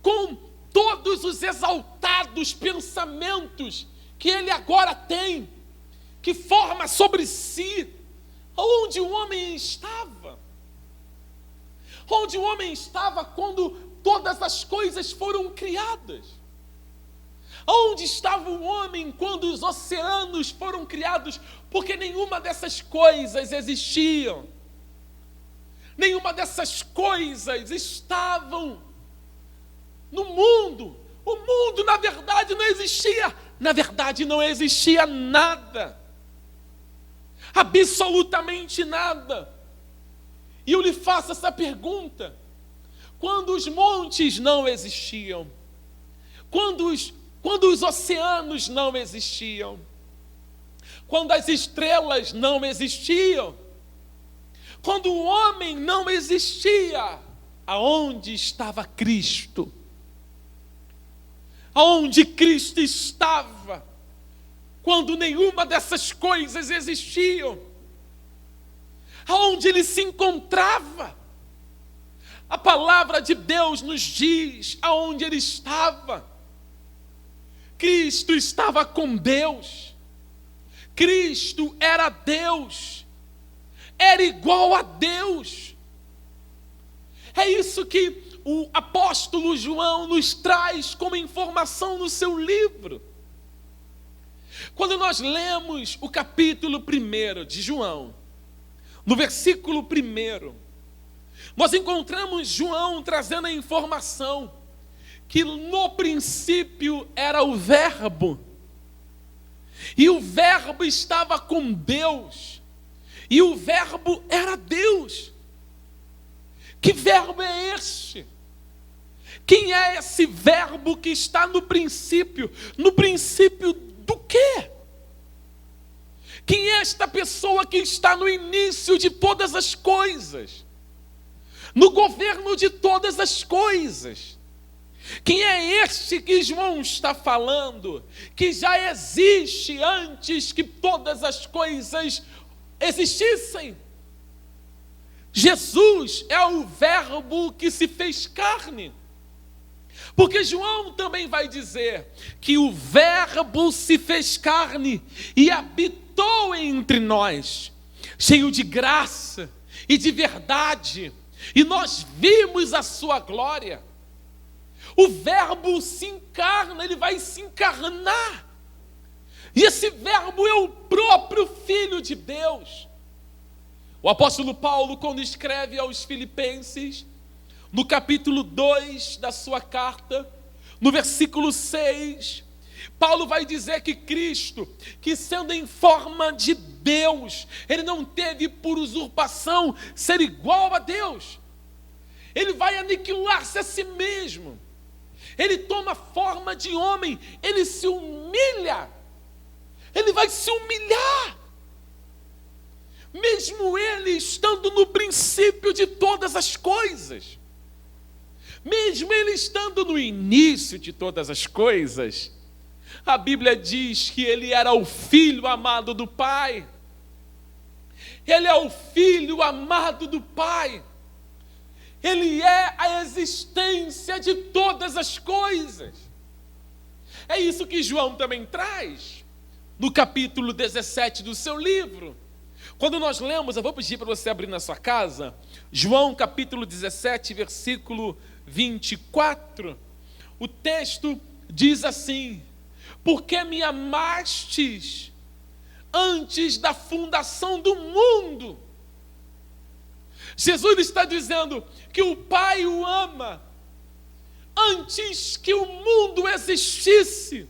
com todos os exaltados pensamentos que ele agora tem, que forma sobre si, onde o homem estava? Onde o homem estava quando todas as coisas foram criadas? Onde estava o homem quando os oceanos foram criados? Porque nenhuma dessas coisas existiam. Nenhuma dessas coisas estavam no mundo. O mundo, na verdade, não existia. Na verdade, não existia nada. Absolutamente nada. E eu lhe faço essa pergunta: quando os montes não existiam, quando os oceanos não existiam, quando as estrelas não existiam, quando o homem não existia, aonde estava Cristo? Aonde Cristo estava quando nenhuma dessas coisas existiam? Aonde ele se encontrava? A palavra de Deus nos diz aonde ele estava. Cristo estava com Deus. Cristo era Deus. Era igual a Deus. É isso que o apóstolo João nos traz como informação no seu livro. Quando nós lemos o capítulo 1 de João, no versículo 1, nós encontramos João trazendo a informação que no princípio era o Verbo, e o Verbo estava com Deus, e o Verbo era Deus. Que verbo é este? Quem é esse verbo que está no princípio? No princípio do quê? Quem é esta pessoa que está no início de todas as coisas? No governo de todas as coisas? Quem é este que João está falando? Que já existe antes que todas as coisas existissem. Jesus é o verbo que se fez carne. Porque João também vai dizer que o verbo se fez carne e habitou entre nós, cheio de graça e de verdade, e nós vimos a sua glória. O verbo se encarna, ele vai se encarnar. E esse verbo é o próprio Filho de Deus. O apóstolo Paulo, quando escreve aos Filipenses, no capítulo 2 da sua carta, no versículo 6, Paulo vai dizer que Cristo, que sendo em forma de Deus, ele não teve por usurpação ser igual a Deus. Ele vai aniquilar-se a si mesmo. Ele toma forma de homem, ele se humilha. Ele vai se humilhar. Mesmo ele estando no princípio de todas as coisas, mesmo ele estando no início de todas as coisas, a Bíblia diz que ele era o Filho amado do Pai. Ele é o Filho amado do Pai. Ele é a existência de todas as coisas. É isso que João também traz no capítulo 17 do seu livro. Quando nós lemos, eu vou pedir para você abrir na sua casa, João capítulo 17, versículo 24, o texto diz assim: porque me amastes antes da fundação do mundo. Jesus está dizendo que o Pai o ama antes que o mundo existisse.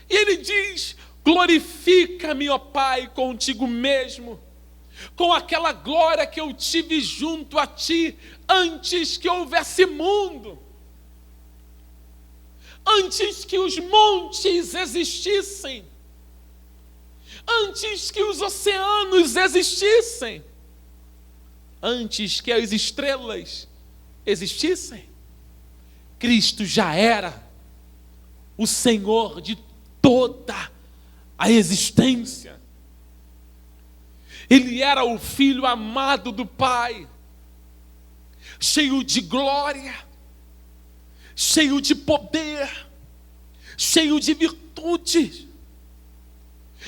E ele diz: glorifica-me, ó Pai, contigo mesmo, com aquela glória que eu tive junto a ti antes que houvesse mundo, antes que os montes existissem, antes que os oceanos existissem, antes que as estrelas existissem. Cristo já era o Senhor de toda a existência. Ele era o Filho amado do Pai, cheio de glória, cheio de poder, cheio de virtude.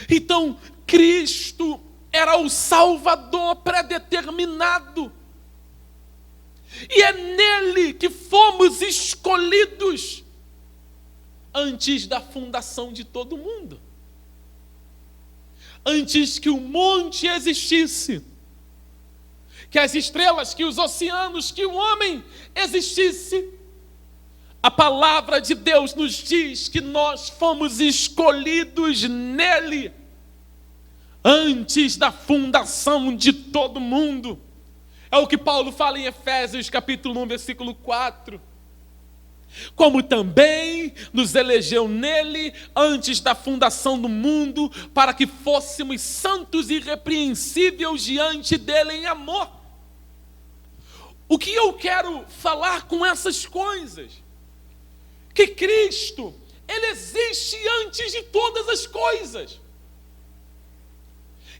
Então, Cristo era o Salvador predeterminado. E é nele que fomos escolhidos antes da fundação de todo mundo. Antes que o monte existisse, que as estrelas, que os oceanos, que o homem existisse, a palavra de Deus nos diz que nós fomos escolhidos nele, antes da fundação de todo mundo. É o que Paulo fala em Efésios capítulo 1, versículo 4. Como também nos elegeu nele antes da fundação do mundo, para que fôssemos santos e irrepreensíveis diante dele em amor. O que eu quero falar com essas coisas? Que Cristo, Ele existe antes de todas as coisas.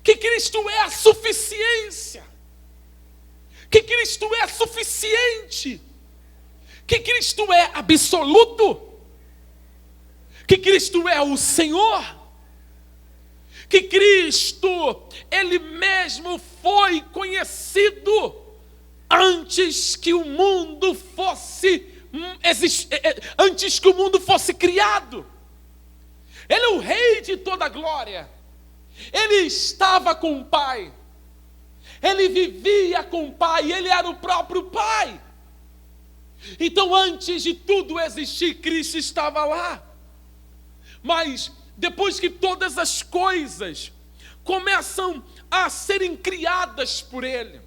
Que Cristo é a suficiência. Que Cristo é suficiente. Que Cristo é absoluto. Que Cristo é o Senhor. Que Cristo, Ele mesmo foi conhecido antes que o mundo fosse antes que o mundo fosse criado. Ele é o Rei de toda a glória. Ele estava com o Pai. Ele vivia com o Pai. Ele era o próprio Pai. Então, antes de tudo existir, Cristo estava lá. Mas, depois que todas as coisas começam a serem criadas por Ele,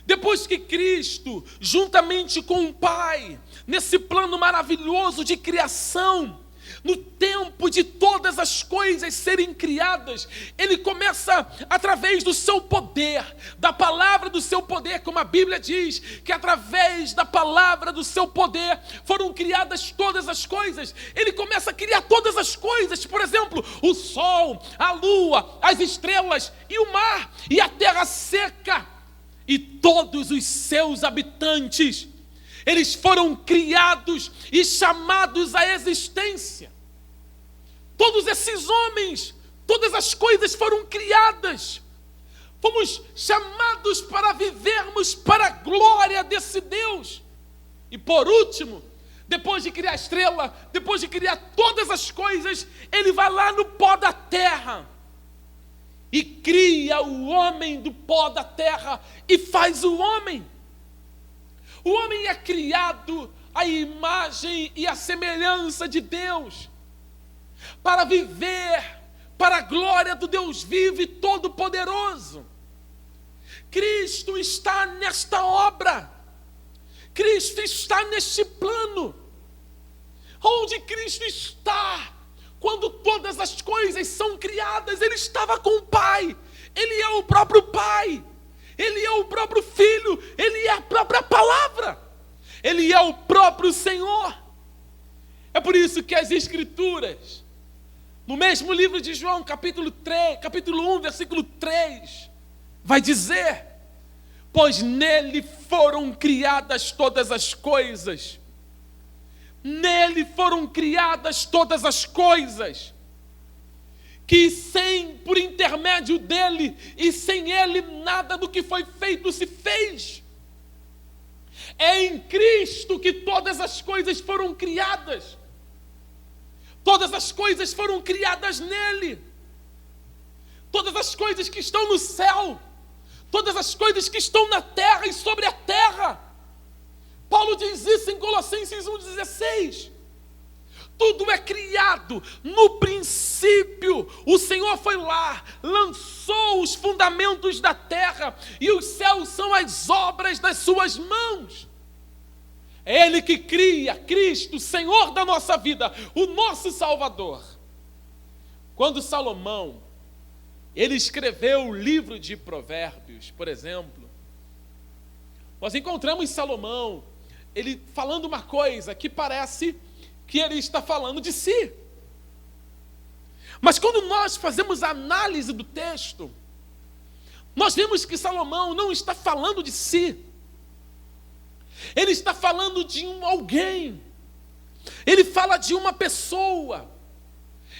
depois que Cristo, juntamente com o Pai, nesse plano maravilhoso de criação, no tempo de todas as coisas serem criadas, Ele começa através do seu poder, da palavra do seu poder, como a Bíblia diz, que através da palavra do seu poder foram criadas todas as coisas. Ele começa a criar todas as coisas, por exemplo, o sol, a lua, as estrelas e o mar e a terra seca e todos os seus habitantes. Eles foram criados e chamados à existência. Todos esses homens, todas as coisas foram criadas. Fomos chamados para vivermos para a glória desse Deus. E por último, depois de criar a estrela, depois de criar todas as coisas, Ele vai lá no pó da terra e cria o homem do pó da terra e faz o homem. O homem é criado à imagem e à semelhança de Deus, para viver para a glória do Deus vivo e todo-poderoso. Cristo está nesta obra. Cristo está neste plano. Onde Cristo está? Quando todas as coisas são criadas, Ele estava com o Pai. Ele é o próprio Pai. Ele é o próprio Filho, Ele é a própria Palavra, Ele é o próprio Senhor. É por isso que as Escrituras, no mesmo livro de João, capítulo 1, versículo 3, vai dizer: pois nele foram criadas todas as coisas. Nele foram criadas todas as coisas. Que por intermédio dele e sem ele, nada do que foi feito se fez. É em Cristo que todas as coisas foram criadas. Todas as coisas foram criadas nele. Todas as coisas que estão no céu, todas as coisas que estão na terra e sobre a terra. Paulo diz isso em Colossenses 1,16. Tudo é criado no princípio. O Senhor foi lá, lançou os fundamentos da terra, e os céus são as obras das suas mãos. É Ele que cria, Cristo, Senhor da nossa vida, o nosso Salvador. Quando Salomão, ele escreveu o livro de Provérbios, por exemplo, nós encontramos Salomão, ele falando uma coisa que parece que ele está falando de si. Mas quando nós fazemos a análise do texto, nós vemos que Salomão não está falando de si. Ele está falando de alguém. Ele fala de uma pessoa.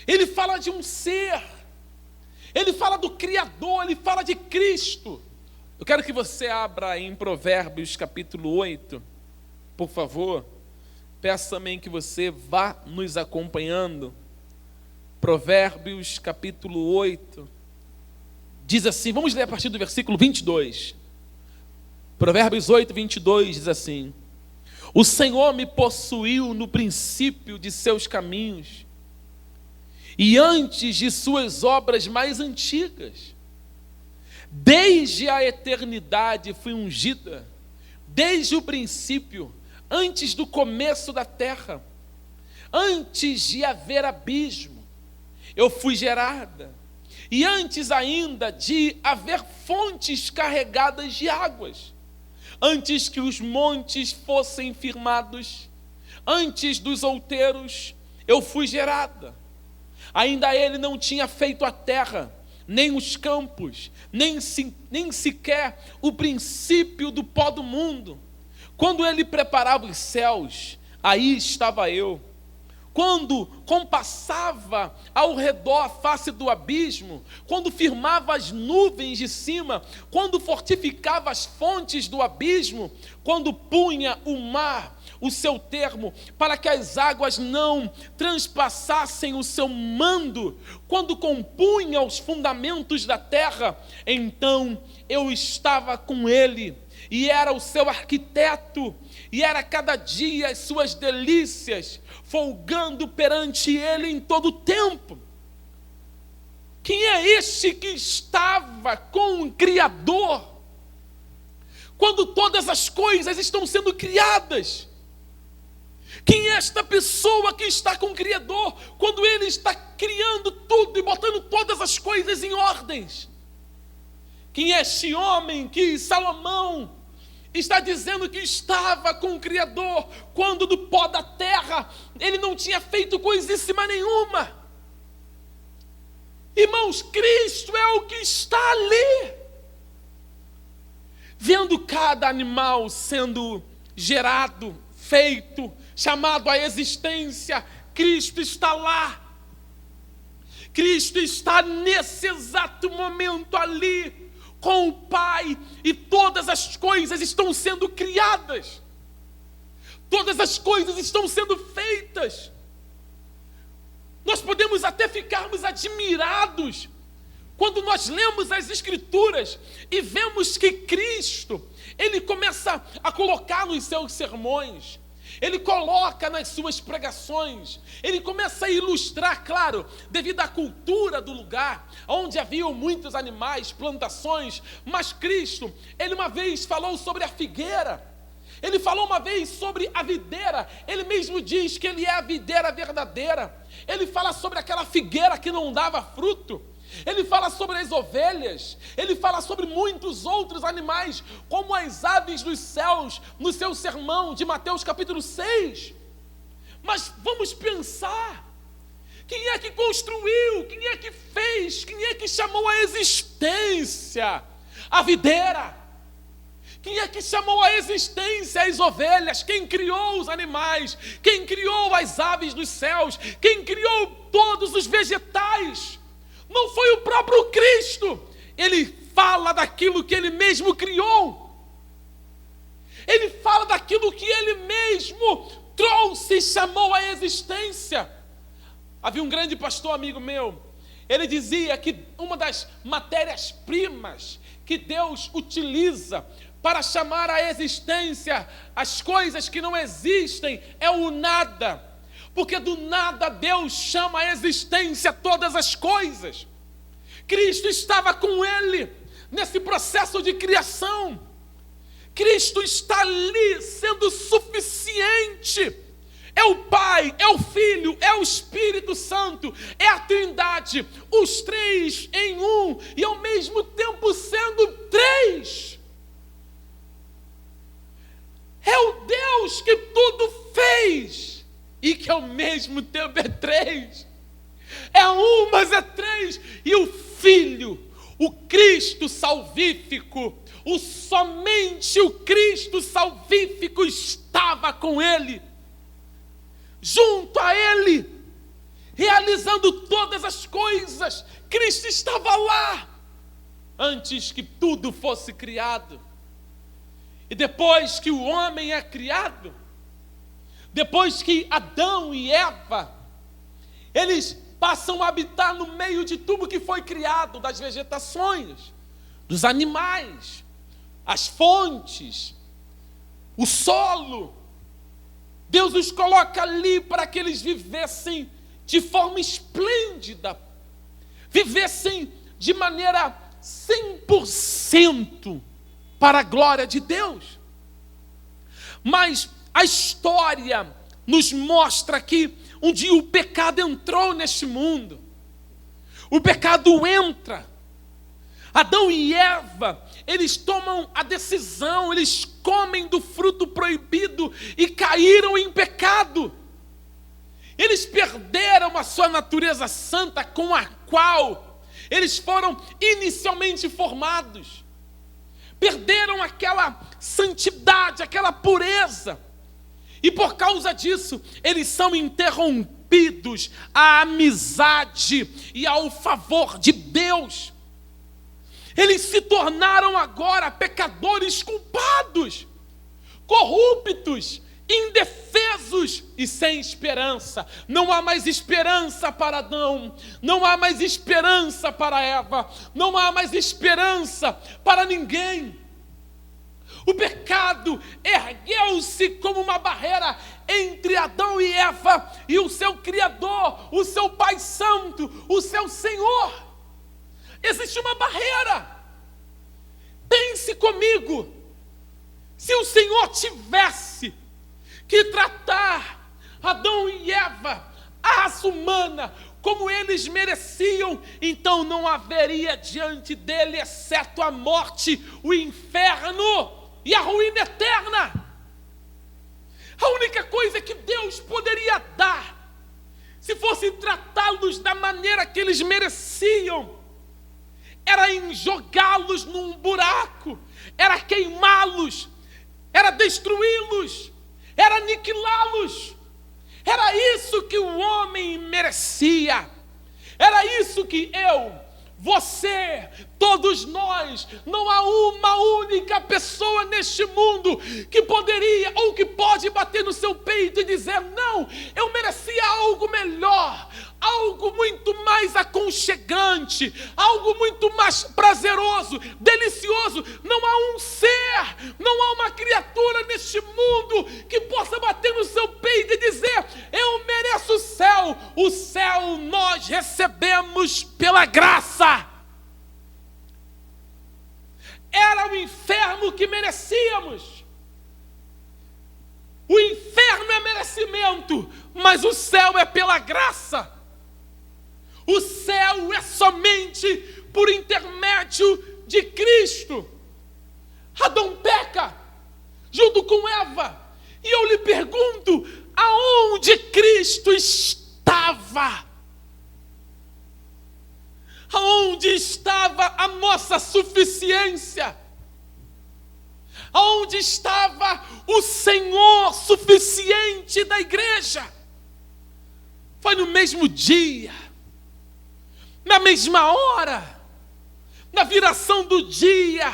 Ele fala de um ser. Ele fala do Criador, ele fala de Cristo. Eu quero que você abra em Provérbios capítulo 8, por favor. Peço também que você vá nos acompanhando. Provérbios capítulo 8, diz assim, vamos ler a partir do versículo 22. Provérbios 8, 22 diz assim: o Senhor me possuiu no princípio de seus caminhos, e antes de suas obras mais antigas. Desde a eternidade fui ungida, desde o princípio, antes do começo da terra, antes de haver abismo, eu fui gerada, e antes ainda de haver fontes carregadas de águas, antes que os montes fossem firmados, antes dos outeiros, eu fui gerada. Ainda ele não tinha feito a terra, nem os campos, nem sequer o princípio do pó do mundo. Quando ele preparava os céus, aí estava eu. Quando compassava ao redor a face do abismo, quando firmava as nuvens de cima, quando fortificava as fontes do abismo, quando punha o mar, o seu termo, para que as águas não transpassassem o seu mando, quando compunha os fundamentos da terra, então eu estava com ele, e era o seu arquiteto, e era cada dia as suas delícias, folgando perante ele em todo o tempo. Quem é este que estava com o Criador, quando todas as coisas estão sendo criadas? Quem é esta pessoa que está com o Criador, quando ele está criando tudo e botando todas as coisas em ordens? Quem é este homem que Salomão está dizendo que estava com o Criador, quando do pó da terra ele não tinha feito coisíssima nenhuma? Irmãos, Cristo é o que está ali, vendo cada animal sendo gerado, feito, chamado à existência. Cristo está lá. Cristo está nesse exato momento ali, com o Pai, e todas as coisas estão sendo criadas, todas as coisas estão sendo feitas. Nós podemos até ficarmos admirados quando nós lemos as Escrituras e vemos que Cristo, ele começa a colocar nos seus sermões, ele coloca nas suas pregações, ele começa a ilustrar, claro, devido à cultura do lugar, onde haviam muitos animais, plantações, mas Cristo, ele uma vez falou sobre a figueira, ele falou uma vez sobre a videira, ele mesmo diz que ele é a videira verdadeira, ele fala sobre aquela figueira que não dava fruto, ele fala sobre as ovelhas, ele fala sobre muitos outros animais, como as aves dos céus, no seu sermão de Mateus capítulo 6. Mas vamos pensar, quem é que construiu, quem é que fez, quem é que chamou à existência a videira? Quem é que chamou à existência as ovelhas? Quem criou os animais? Quem criou as aves dos céus? Quem criou todos os vegetais? Não foi o próprio Cristo. Ele fala daquilo que ele mesmo criou. Ele fala daquilo que ele mesmo trouxe e chamou à existência. Havia um grande pastor amigo meu, ele dizia que uma das matérias-primas que Deus utiliza para chamar à existência as coisas que não existem é o nada. Porque do nada Deus chama à existência todas as coisas. Cristo estava com ele nesse processo de criação. Cristo está ali sendo suficiente. É o Pai, é o Filho, é o Espírito Santo, é a Trindade, os três em um e ao mesmo tempo sendo três. É o Deus que tudo fez e que ao mesmo tempo é três. É um, mas é três. E o Filho, o Cristo salvífico, somente o Cristo salvífico estava com ele, junto a ele, realizando todas as coisas. Cristo estava lá antes que tudo fosse criado. E depois que o homem é criado, depois que Adão e Eva, eles passam a habitar no meio de tudo que foi criado, das vegetações, dos animais, as fontes, o solo. Deus os coloca ali para que eles vivessem de forma esplêndida, vivessem de maneira 100% para a glória de Deus. Mas a história nos mostra que um dia o pecado entrou neste mundo. O pecado entra. Adão e Eva, eles tomam a decisão, eles comem do fruto proibido e caíram em pecado. Eles perderam a sua natureza santa com a qual eles foram inicialmente formados. Perderam aquela santidade, aquela pureza. E por causa disso, eles são interrompidos à amizade e ao favor de Deus. Eles se tornaram agora pecadores culpados, corruptos, indefesos e sem esperança. Não há mais esperança para Adão, não há mais esperança para Eva, não há mais esperança para ninguém. O pecado ergueu-se como uma barreira entre Adão e Eva e o seu Criador, o seu Pai Santo, o seu Senhor. Existe uma barreira. Pense comigo, se o Senhor tivesse que tratar Adão e Eva, a raça humana, como eles mereciam, então não haveria diante dele, exceto a morte, o inferno e a ruína eterna. A única coisa que Deus poderia dar, se fosse tratá-los da maneira que eles mereciam, era em jogá-los num buraco, era queimá-los, era destruí-los, era aniquilá-los. Era isso que o homem merecia. Era isso que eu, você, todos nós, não há uma única pessoa neste mundo que poderia ou que pode bater no seu peito e dizer: não, eu merecia algo melhor, algo muito mais aconchegante, algo muito mais prazeroso, delicioso. Não há um ser, não há uma criatura neste mundo que possa bater no seu peito e dizer: eu mereço o céu. O céu nós recebemos pela graça. Era o inferno que merecíamos. O inferno é merecimento, mas o céu é pela graça. O céu é somente por intermédio de Cristo. Adão peca junto com Eva. E eu lhe pergunto, aonde Cristo estava? Aonde estava a nossa suficiência? Aonde estava o Senhor suficiente da igreja? Foi no mesmo dia, na mesma hora, na viração do dia,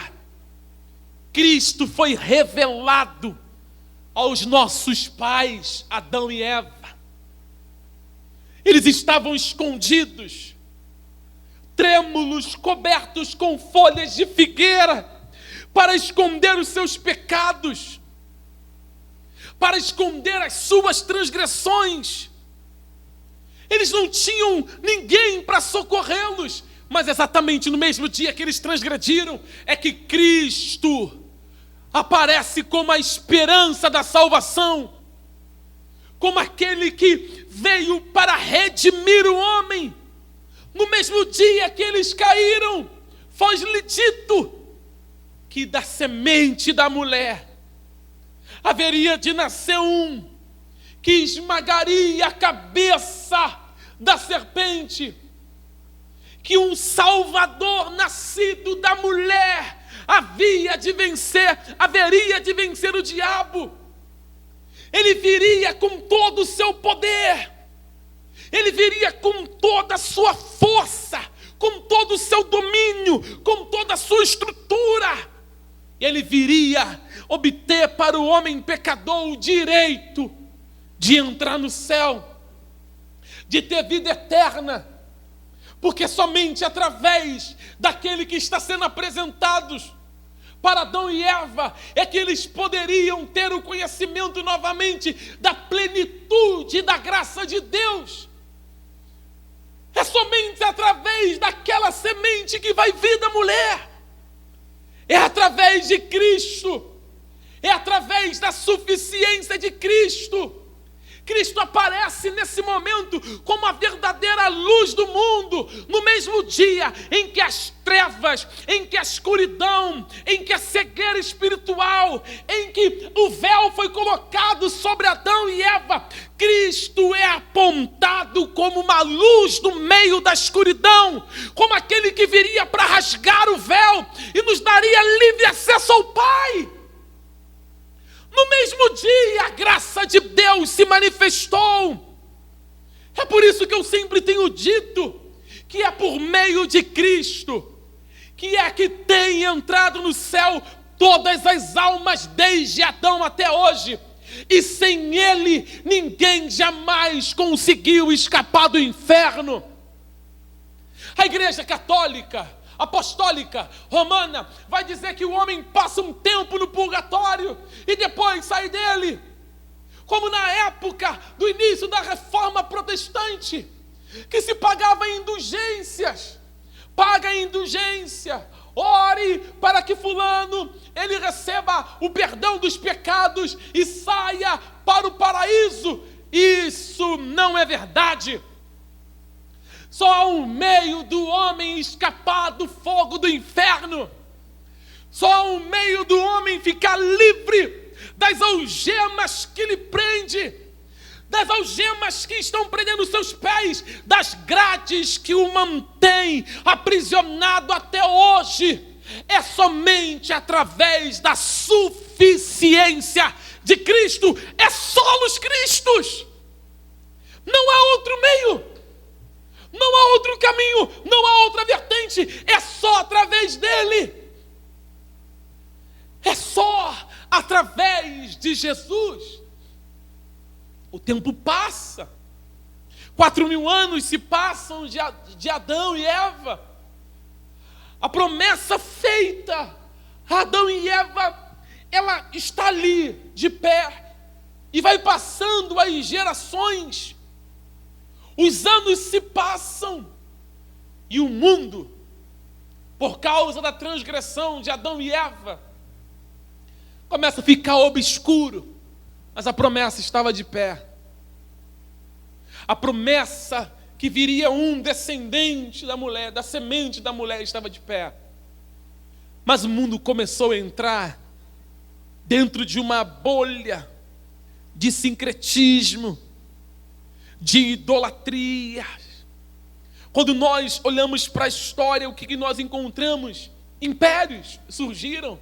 Cristo foi revelado aos nossos pais, Adão e Eva. Eles estavam escondidos, trêmulos, cobertos com folhas de figueira, para esconder os seus pecados, para esconder as suas transgressões. Eles não tinham ninguém para socorrê-los, mas exatamente no mesmo dia que eles transgrediram, é que Cristo aparece como a esperança da salvação, como aquele que veio para redimir o homem. No mesmo dia que eles caíram, foi-lhe dito que da semente da mulher haveria de nascer um que esmagaria a cabeça da serpente, que um Salvador nascido da mulher haveria de vencer o diabo. Ele viria com todo o seu poder, ele viria com toda a sua força, com todo o seu domínio, com toda a sua estrutura. Ele viria obter para o homem pecador o direito de entrar no céu, de ter vida eterna, porque somente através daquele que está sendo apresentados para Adão e Eva é que eles poderiam ter o conhecimento novamente da plenitude da graça de Deus. É somente através daquela aquela semente que vai vir da mulher. É através de Cristo. É através da suficiência de Cristo. Cristo aparece nesse momento como a verdadeira luz do mundo, no mesmo dia em que as trevas, em que a escuridão, em que a cegueira espiritual, em que o véu foi colocado sobre Adão e Eva. Cristo é apontado como uma luz no meio da escuridão, como aquele que viria para rasgar o véu e nos daria livre acesso ao Pai. No mesmo dia, a graça de Deus se manifestou. É por isso que eu sempre tenho dito que é por meio de Cristo que é que tem entrado no céu todas as almas desde Adão até hoje. E sem Ele, ninguém jamais conseguiu escapar do inferno. A Igreja Católica, Apostólica, Romana, vai dizer que o homem passa um tempo no purgatório e depois sai dele, como na época do início da Reforma Protestante, que se pagava indulgências. Paga a indulgência, ore para que fulano ele receba o perdão dos pecados e saia para o paraíso. Isso não é verdade. Só há um meio do homem escapar do fogo do inferno. Só há um meio do homem ficar livre das algemas que lhe prende, das algemas que estão prendendo seus pés, das grades que o mantém aprisionado até hoje. É somente através da suficiência de Cristo. É solos Cristos. Não há outro meio. Não há outro caminho, não há outra vertente, é só através dele. É só através de Jesus. O tempo passa. 4.000 anos se passam de Adão e Eva. A promessa feita a Adão e Eva, ela está ali, de pé, e vai passando as gerações. Os anos se passam e o mundo, por causa da transgressão de Adão e Eva, começa a ficar obscuro, mas a promessa estava de pé. A promessa que viria um descendente da mulher, da semente da mulher, estava de pé. Mas o mundo começou a entrar dentro de uma bolha de sincretismo, de idolatria. Quando nós olhamos para a história, o que nós encontramos? Impérios surgiram.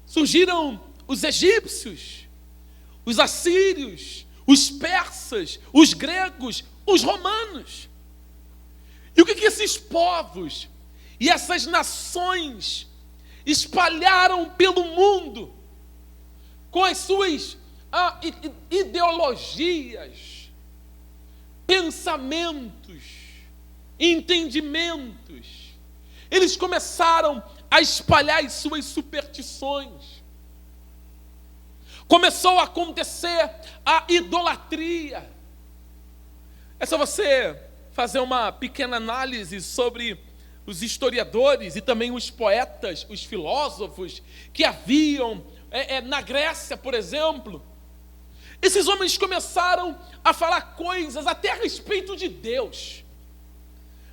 Surgiram os egípcios, os assírios, os persas, os gregos, os romanos. E o que esses povos e essas nações espalharam pelo mundo com as suas ideologias, pensamentos, entendimentos? Eles começaram a espalhar as suas superstições. Começou a acontecer a idolatria. É só você fazer uma pequena análise sobre os historiadores e também os poetas, os filósofos que haviam na Grécia, por exemplo. Esses homens começaram a falar coisas até a respeito de Deus,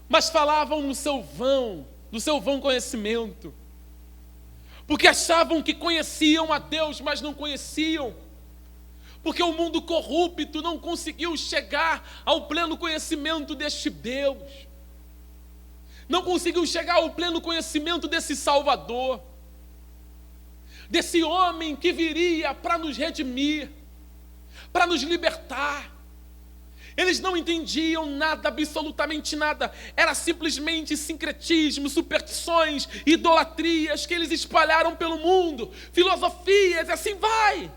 mas falavam no seu vão conhecimento, porque achavam que conheciam a Deus, mas não conheciam, porque o mundo corrupto não conseguiu chegar ao pleno conhecimento deste Deus, não conseguiu chegar ao pleno conhecimento desse Salvador, desse homem que viria para nos redimir, para nos libertar. Eles não entendiam nada, absolutamente nada. Era simplesmente sincretismo, superstições, idolatrias que eles espalharam pelo mundo, filosofias, e assim vai.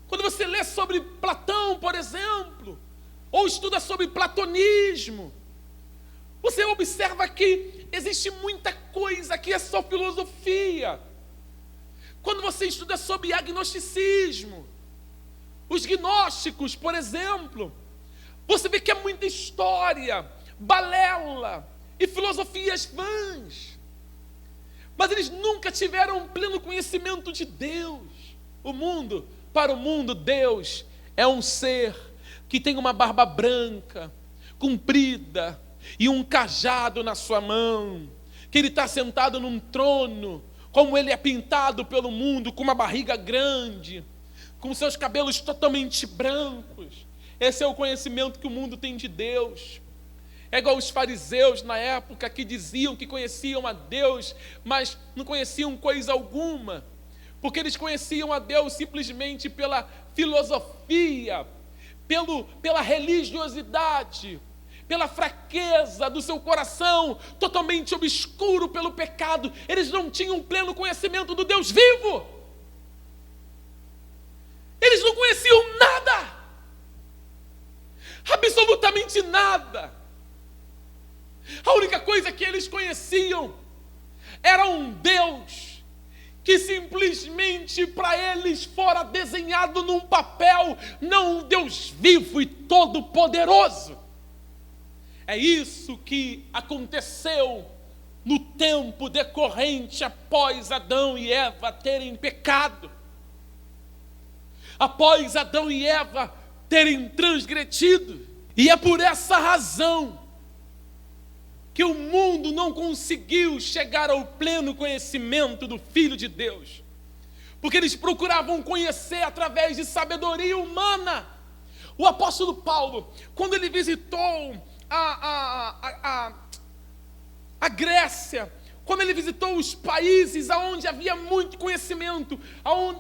Quando você lê sobre Platão, por exemplo, ou estuda sobre platonismo, você observa que existe muita coisa que é só filosofia. Quando você estuda sobre agnosticismo, os gnósticos, por exemplo, você vê que é muita história, balela e filosofias vãs. Mas eles nunca tiveram um pleno conhecimento de Deus. Para o mundo, Deus é um ser que tem uma barba branca, comprida, e um cajado na sua mão, que ele está sentado num trono, como ele é pintado pelo mundo, com uma barriga grande, com seus cabelos totalmente brancos. Esse é o conhecimento que o mundo tem de Deus. É igual os fariseus na época, que diziam que conheciam a Deus, mas não conheciam coisa alguma, porque eles conheciam a Deus simplesmente pela filosofia, pela religiosidade, pela fraqueza do seu coração, totalmente obscuro pelo pecado. Eles não tinham pleno conhecimento do Deus vivo. Eles não conheciam nada, absolutamente nada. A única coisa que eles conheciam era um Deus que simplesmente para eles fora desenhado num papel, não um Deus vivo e todo-poderoso. É isso que aconteceu no tempo decorrente após Adão e Eva terem pecado, após Adão e Eva terem transgredido. E é por essa razão que o mundo não conseguiu chegar ao pleno conhecimento do Filho de Deus, porque eles procuravam conhecer através de sabedoria humana. O apóstolo Paulo, quando ele visitou a Grécia, quando ele visitou os países onde havia muito conhecimento,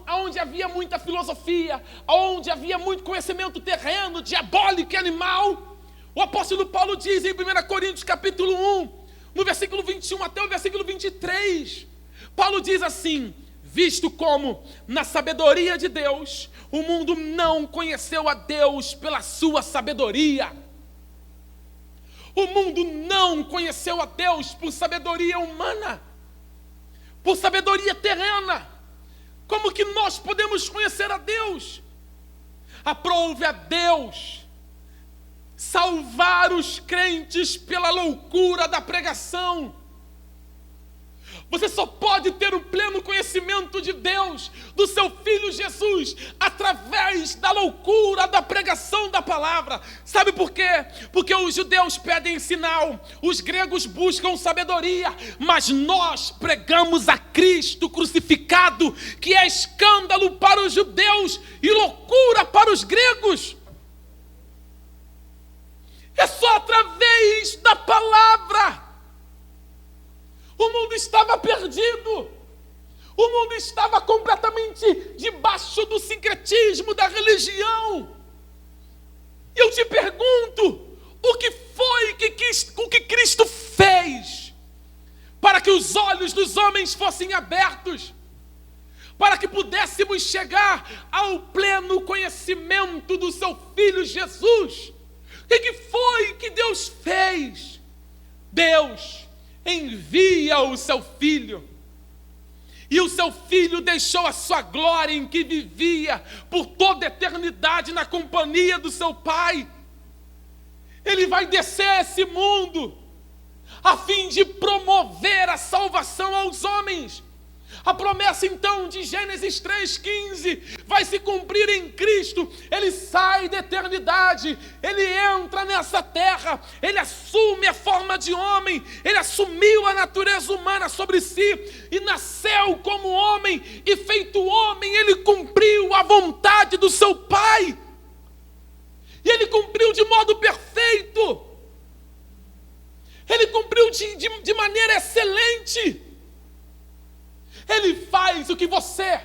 onde havia muita filosofia, onde havia muito conhecimento terreno, diabólico e animal, o apóstolo Paulo diz em 1 Coríntios capítulo 1, no versículo 21 até o versículo 23, Paulo diz assim: visto como, na sabedoria de Deus, o mundo não conheceu a Deus pela sua sabedoria. O mundo não conheceu a Deus por sabedoria humana, por sabedoria terrena. Como que nós podemos conhecer a Deus? Aprove a Deus salvar os crentes pela loucura da pregação. Você só pode ter o pleno conhecimento de Deus, do seu Filho Jesus, através da loucura da pregação da palavra. Sabe por quê? Porque os judeus pedem sinal, os gregos buscam sabedoria, mas nós pregamos a Cristo crucificado, que é escândalo para os judeus e loucura para os gregos. É só através da palavra. O mundo estava perdido. O mundo estava completamente debaixo do sincretismo da religião. E eu te pergunto, o que foi que Cristo fez para que os olhos dos homens fossem abertos, para que pudéssemos chegar ao pleno conhecimento do seu Filho Jesus? O que foi que Deus fez? Deus envia o seu Filho, e o seu Filho deixou a sua glória em que vivia por toda a eternidade na companhia do seu Pai. Ele vai descer a esse mundo a fim de promover a salvação aos homens. A promessa então de Gênesis 3,15 vai se cumprir em Cristo. Ele sai da eternidade, ele entra nessa terra, ele assume a forma de homem, ele assumiu a natureza humana sobre si e nasceu como homem, e feito homem ele cumpriu a vontade do seu Pai, e ele cumpriu de modo perfeito, ele cumpriu de maneira excelente. Ele faz o que você,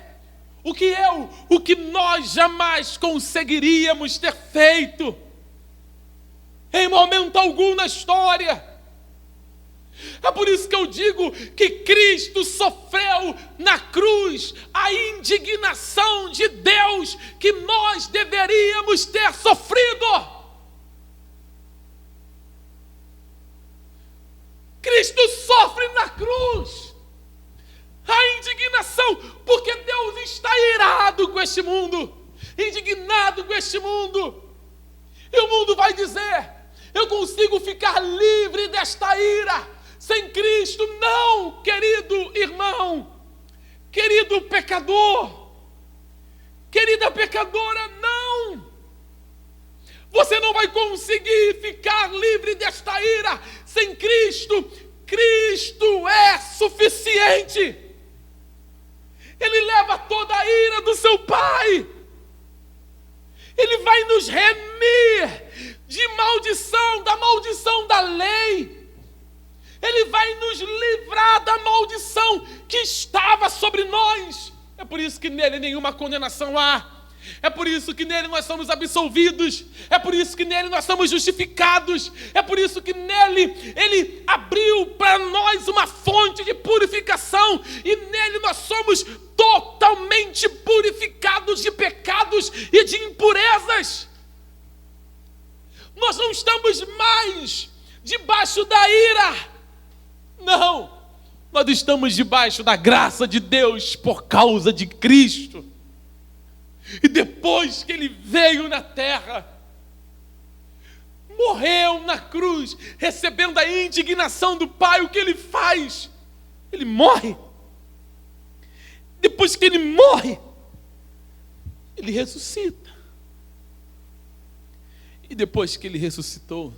o que eu, o que nós jamais conseguiríamos ter feito em momento algum na história. É por isso que eu digo que Cristo sofreu na cruz a indignação de Deus que nós deveríamos ter sofrido. Cristo sofre na cruz a indignação, porque Deus está irado com este mundo, indignado com este mundo. E o mundo vai dizer: eu consigo ficar livre desta ira. Sem Cristo, não, querido irmão, querido pecador, querida pecadora, não. Você não vai conseguir ficar livre desta ira sem Cristo. Cristo é suficiente. Ele leva toda a ira do seu Pai. Ele vai nos remir de maldição, da maldição da lei. Ele vai nos livrar da maldição que estava sobre nós. É por isso que nele nenhuma condenação há. É por isso que nele nós somos absolvidos. É por isso que nele nós somos justificados. É por isso que nele ele abriu para nós uma fonte de purificação. E nele nós somos totalmente purificados de pecados e de impurezas. Nós não estamos mais debaixo da ira. Não, nós estamos debaixo da graça de Deus por causa de Cristo. E depois que Ele veio na terra, morreu na cruz, recebendo a indignação do Pai, o que Ele faz? Ele morre. Depois que Ele morre, Ele ressuscita. E depois que Ele ressuscitou,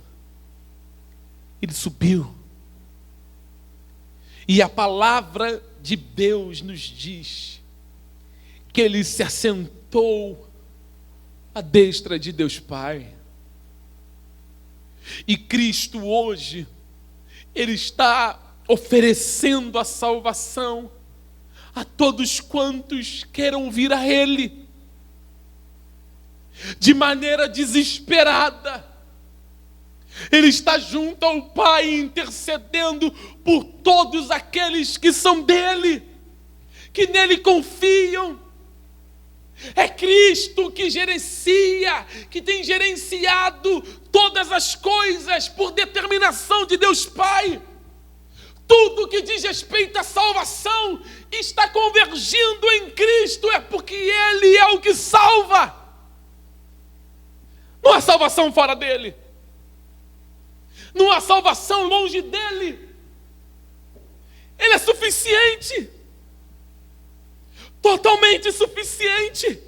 Ele subiu. E a palavra de Deus nos diz que Ele se assentou à destra de Deus Pai. E Cristo hoje, Ele está oferecendo a salvação a todos quantos queiram vir a Ele. De maneira desesperada. Ele está junto ao Pai, intercedendo por todos aqueles que são dele, que nele confiam. É Cristo que gerencia, que tem gerenciado todas as coisas por determinação de Deus Pai. Tudo que diz respeito à salvação está convergindo em Cristo, é porque Ele é o que salva. Não há salvação fora dele. Não há salvação longe dele. Ele é suficiente. Totalmente suficiente.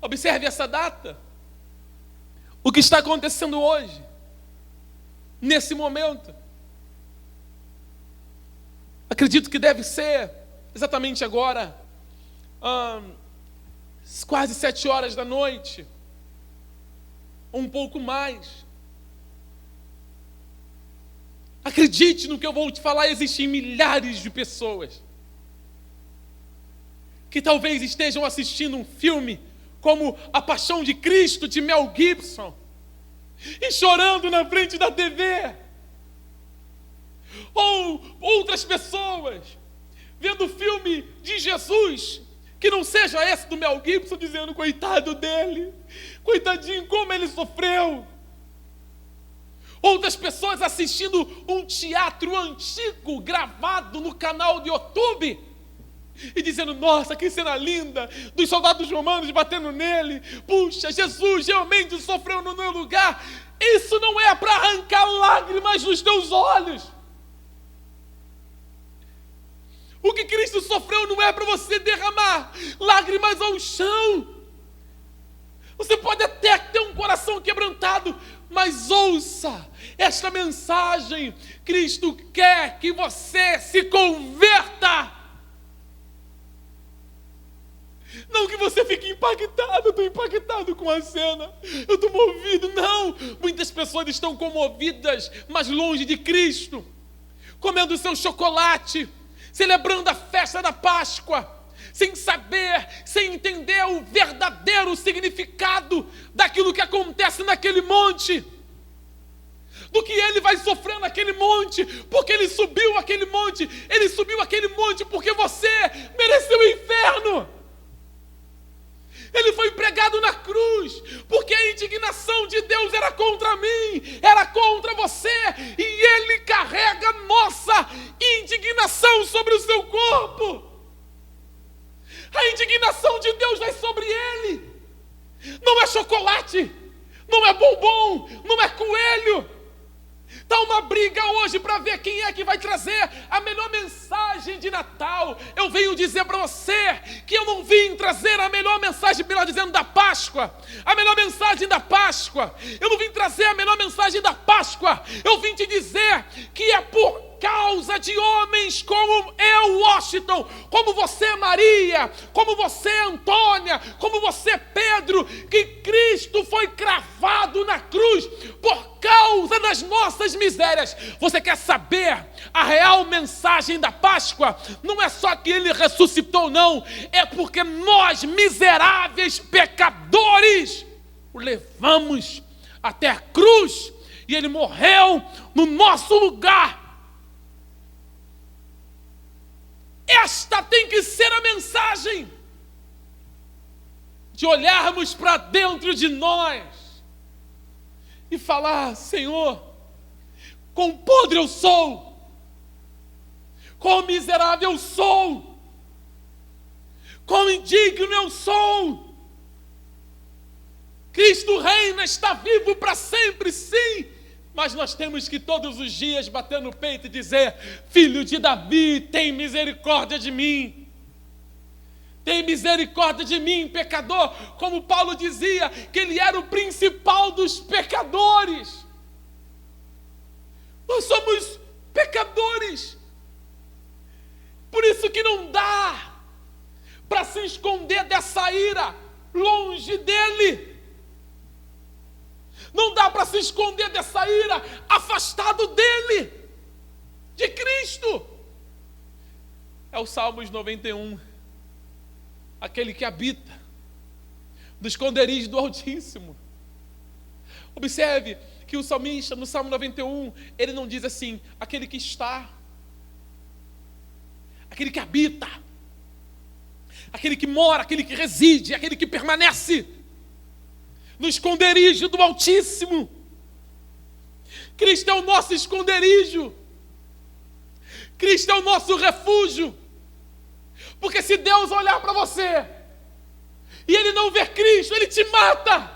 Observe essa data. O que está acontecendo hoje, nesse momento. Acredito que deve ser exatamente agora, quase 7 horas da noite, ou um pouco mais. Acredite no que eu vou te falar, existem milhares de pessoas que talvez estejam assistindo um filme como A Paixão de Cristo, de Mel Gibson, e chorando na frente da TV. Ou outras pessoas vendo o filme de Jesus, que não seja esse do Mel Gibson, dizendo, coitado dele, coitadinho, como ele sofreu. Outras pessoas assistindo um teatro antigo gravado no canal do YouTube e dizendo, nossa, que cena linda, dos soldados romanos batendo nele. Puxa, Jesus realmente sofreu no meu lugar. Isso não é para arrancar lágrimas dos teus olhos. O que Cristo sofreu não é para você derramar lágrimas ao chão. Você pode até ter um coração quebrantado, mas ouça esta mensagem. Cristo quer que você se converta. Não que você fique impactado. Eu estou impactado com a cena, eu estou movido. Não, muitas pessoas estão comovidas, mas longe de Cristo, comendo seu chocolate, celebrando a festa da Páscoa, sem saber, sem entender o verdadeiro significado daquilo que acontece naquele monte, do que ele vai sofrer naquele monte, porque ele subiu aquele monte porque você mereceu o inferno. Ele foi pregado na cruz, porque a indignação de Deus era contra mim, era contra você, e Ele carrega a nossa indignação sobre o seu corpo. A indignação de Deus vai sobre Ele. Não é chocolate, não é bombom, bom, não é coelho. Está uma briga hoje para ver quem é que vai trazer a melhor mensagem de Natal. Eu venho dizer para você que eu não vim trazer a melhor mensagem, melhor dizendo, da Páscoa. A melhor mensagem da Páscoa. Eu não vim trazer a melhor mensagem da Páscoa. Eu vim te dizer que é por causa de homens como eu, Washington, como você, Maria, como você, Antônia, como você, Pedro, que Cristo foi cravado na cruz por causa das nossas misérias. Você quer saber a real mensagem da Páscoa? Não é só que ele ressuscitou, não. É porque nós, miseráveis pecadores, o levamos até a cruz e ele morreu no nosso lugar. Esta tem que ser a mensagem de olharmos para dentro de nós e falar: Senhor, quão podre eu sou, quão miserável eu sou, quão indigno eu sou. Cristo reina, está vivo para sempre, sim. Mas nós temos que todos os dias bater no peito e dizer: Filho de Davi, tem misericórdia de mim. Tem misericórdia de mim, pecador. Como Paulo dizia, que ele era o principal dos pecadores. Nós somos pecadores. Por isso que não dá para se esconder dessa ira longe dele. Não dá para se esconder dessa ira afastado dele, de Cristo. É o Salmos 91. Aquele que habita no esconderijo do Altíssimo. Observe que o salmista, no Salmo 91, ele não diz assim: aquele que está, aquele que habita, aquele que mora, aquele que reside, aquele que permanece no esconderijo do Altíssimo. Cristo é o nosso esconderijo. Cristo é o nosso refúgio. Porque se Deus olhar para você e Ele não ver Cristo, Ele te mata.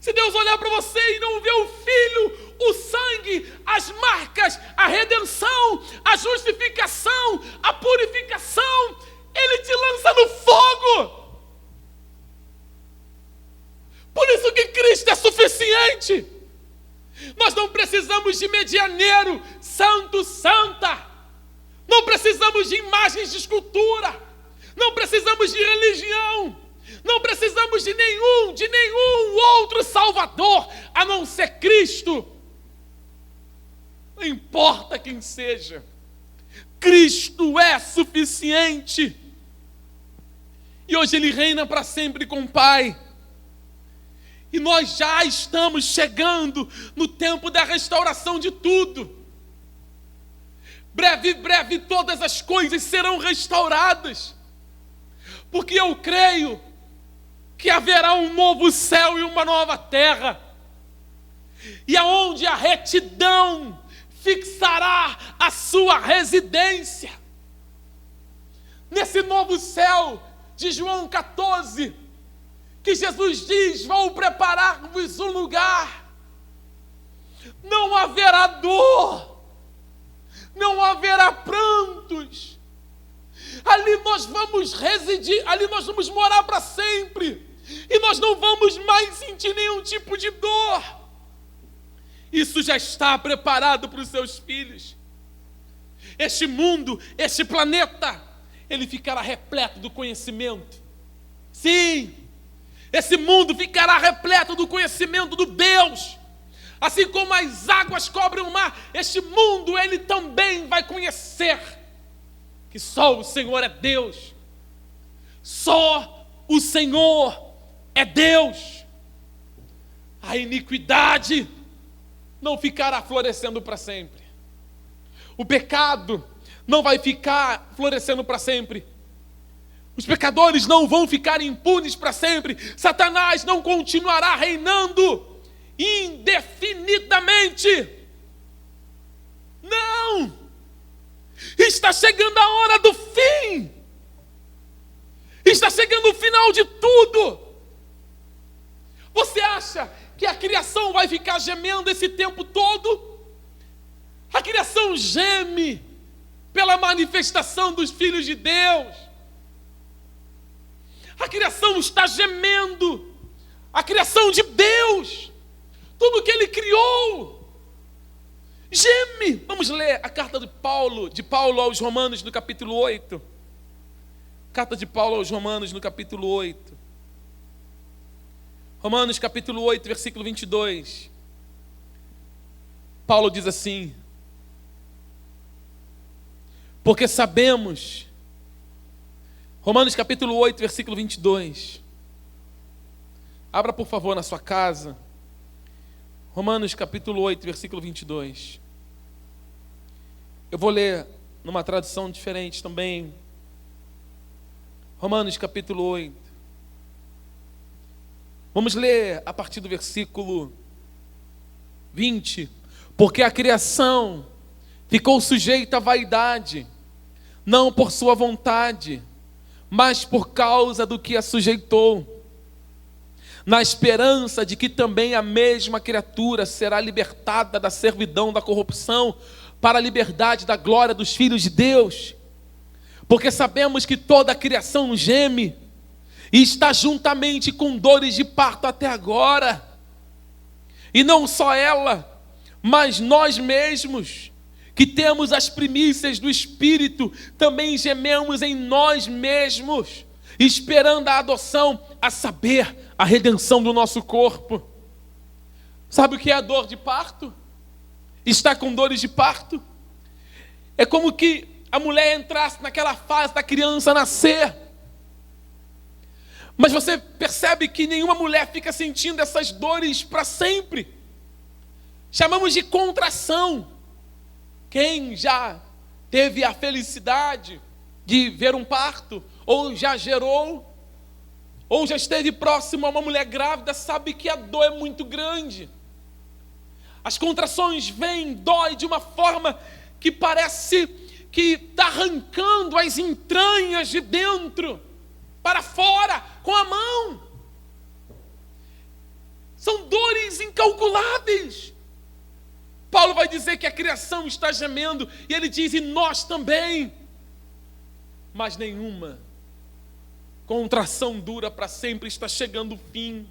Se Deus olhar para você e não ver o Filho, o sangue, as marcas, a redenção, a justificação, a purificação, Ele te lança no fogo. Por isso que Cristo é suficiente. Nós não precisamos de medianeiro, santo, santa. Não precisamos de imagens de escultura. Não precisamos de religião. Não precisamos de nenhum outro Salvador, a não ser Cristo. Não importa quem seja, Cristo é suficiente. E hoje Ele reina para sempre com o Pai. E nós já estamos chegando no tempo da restauração de tudo. Breve, todas as coisas serão restauradas. Porque eu creio que haverá um novo céu e uma nova terra. E aonde a retidão fixará a sua residência. Nesse novo céu de João 14, que Jesus diz: vou preparar-vos um lugar. Não haverá dor, não haverá prantos. Ali nós vamos residir, ali nós vamos morar para sempre. E nós não vamos mais sentir nenhum tipo de dor. Isso já está preparado para os seus filhos. Este mundo, este planeta, ele ficará repleto do conhecimento. Sim, esse mundo ficará repleto do conhecimento do Deus. Assim como as águas cobrem o mar, este mundo ele também vai conhecer que só o Senhor é Deus. Só o Senhor é Deus. A iniquidade não ficará florescendo para sempre. O pecado não vai ficar florescendo para sempre. Os pecadores não vão ficar impunes para sempre. Satanás não continuará reinando indefinidamente. Não! Está chegando a hora do fim. Está chegando o final de tudo. acha que a criação vai ficar gemendo esse tempo todo? A criação geme pela manifestação dos filhos de Deus. A criação está gemendo. A criação de Deus, tudo que Ele criou, geme. Vamos ler a carta de Paulo aos Romanos, no capítulo 8. Carta de Paulo aos Romanos, no capítulo 8. Romanos, capítulo 8, versículo 22. Paulo diz assim: porque sabemos, Romanos capítulo 8, versículo 22. Abra por favor na sua casa. Romanos capítulo 8, versículo 22. Eu vou ler numa tradução diferente também. Romanos capítulo 8. Vamos ler a partir do versículo 20. Porque a criação ficou sujeita à vaidade, não por sua vontade, mas por causa do que a sujeitou, na esperança de que também a mesma criatura será libertada da servidão da corrupção para a liberdade da glória dos filhos de Deus. Porque sabemos que toda a criação geme e está juntamente com dores de parto até agora. E não só ela, mas nós mesmos, que temos as primícias do Espírito, também gememos em nós mesmos, esperando a adoção, a saber, a redenção do nosso corpo. Sabe o que é a dor de parto? Está com dores de parto? É como que a mulher entrasse naquela fase da criança nascer. Mas você percebe que nenhuma mulher fica sentindo essas dores para sempre. Chamamos de contração. Quem já teve a felicidade de ver um parto, ou já gerou, ou já esteve próximo a uma mulher grávida, sabe que a dor é muito grande. As contrações vêm, dói de uma forma que parece que está arrancando as entranhas de dentro para fora com a mão. São dores incalculáveis. Paulo vai dizer que a criação está gemendo, e ele diz, e nós também. Mas nenhuma contração dura para sempre. Está chegando o fim.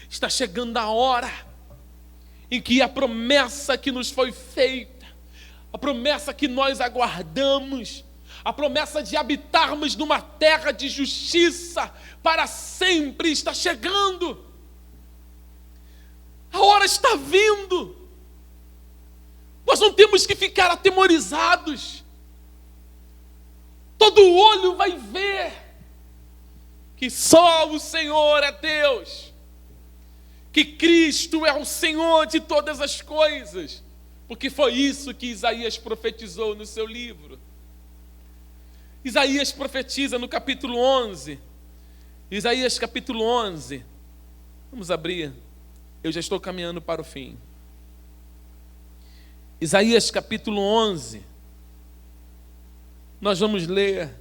Está chegando a hora em que a promessa que nos foi feita, a promessa que nós aguardamos, a promessa de habitarmos numa terra de justiça para sempre está chegando. A hora está vindo. Nós não temos que ficar atemorizados. Todo olho vai ver que só o Senhor é Deus, que Cristo é o Senhor de todas as coisas, porque foi isso que Isaías profetizou no seu livro. Isaías profetiza no capítulo 11. Isaías capítulo 11. Vamos abrir. Eu já estou caminhando para o fim. Isaías capítulo 11. Nós vamos ler.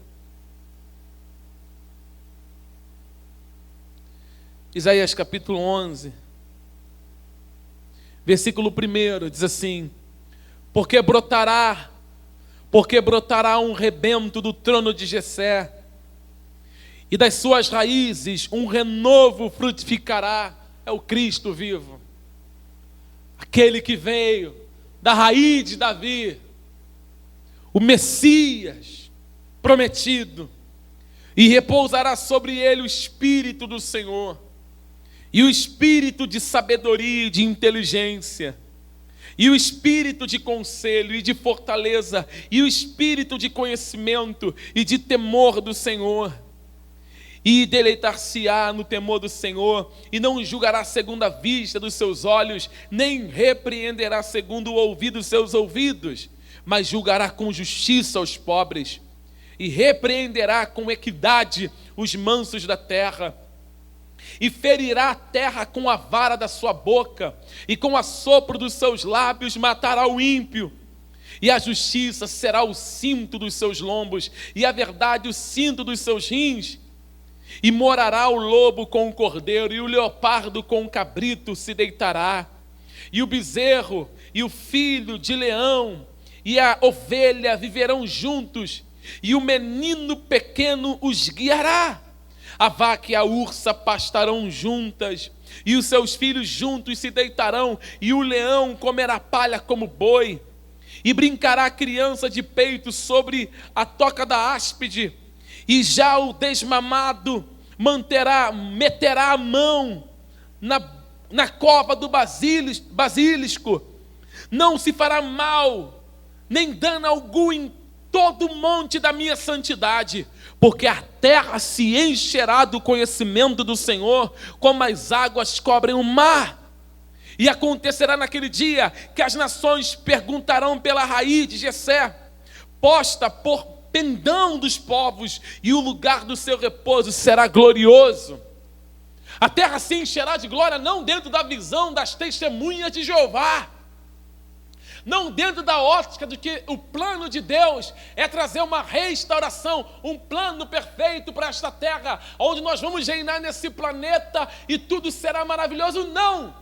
Isaías capítulo 11. Versículo 1 diz assim: porque brotará um rebento do trono de Jessé, e das suas raízes um renovo frutificará. É o Cristo vivo, aquele que veio da raiz de Davi, o Messias prometido, e repousará sobre ele o Espírito do Senhor, e o Espírito de sabedoria e de inteligência, e o Espírito de conselho e de fortaleza, e o Espírito de conhecimento e de temor do Senhor. E deleitar-se-á no temor do Senhor, e não julgará segundo a vista dos seus olhos, nem repreenderá segundo o ouvido dos seus ouvidos, mas julgará com justiça os pobres, e repreenderá com equidade os mansos da terra, e ferirá a terra com a vara da sua boca, e com o assopro dos seus lábios matará o ímpio, e a justiça será o cinto dos seus lombos, e a verdade o cinto dos seus rins. E morará o lobo com o cordeiro, e o leopardo com o cabrito se deitará, e o bezerro e o filho de leão e a ovelha viverão juntos, e o menino pequeno os guiará. A vaca e a ursa pastarão juntas, e os seus filhos juntos se deitarão, e o leão comerá palha como boi, e brincará a criança de peito sobre a toca da áspide, e já o desmamado meterá a mão na cova do basilisco. Não se fará mal, nem dano algum em todo o monte da minha santidade, porque a terra se encherá do conhecimento do Senhor, como as águas cobrem o mar. E acontecerá naquele dia que as nações perguntarão pela raiz de Jessé, posta por pendão dos povos, e o lugar do seu repouso será glorioso. A terra se encherá de glória, não dentro da visão das testemunhas de Jeová, não dentro da ótica de que o plano de Deus é trazer uma restauração, um plano perfeito para esta terra, onde nós vamos reinar nesse planeta e tudo será maravilhoso. Não,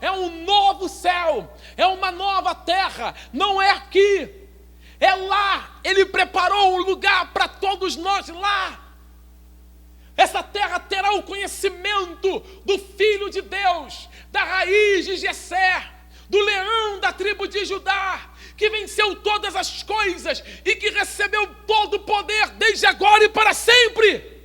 é um novo céu, é uma nova terra, não é aqui, é lá. Ele preparou um lugar para todos nós lá. Essa terra terá o conhecimento do Filho de Deus, da raiz de Jessé, do leão da tribo de Judá, que venceu todas as coisas e que recebeu todo o poder desde agora e para sempre.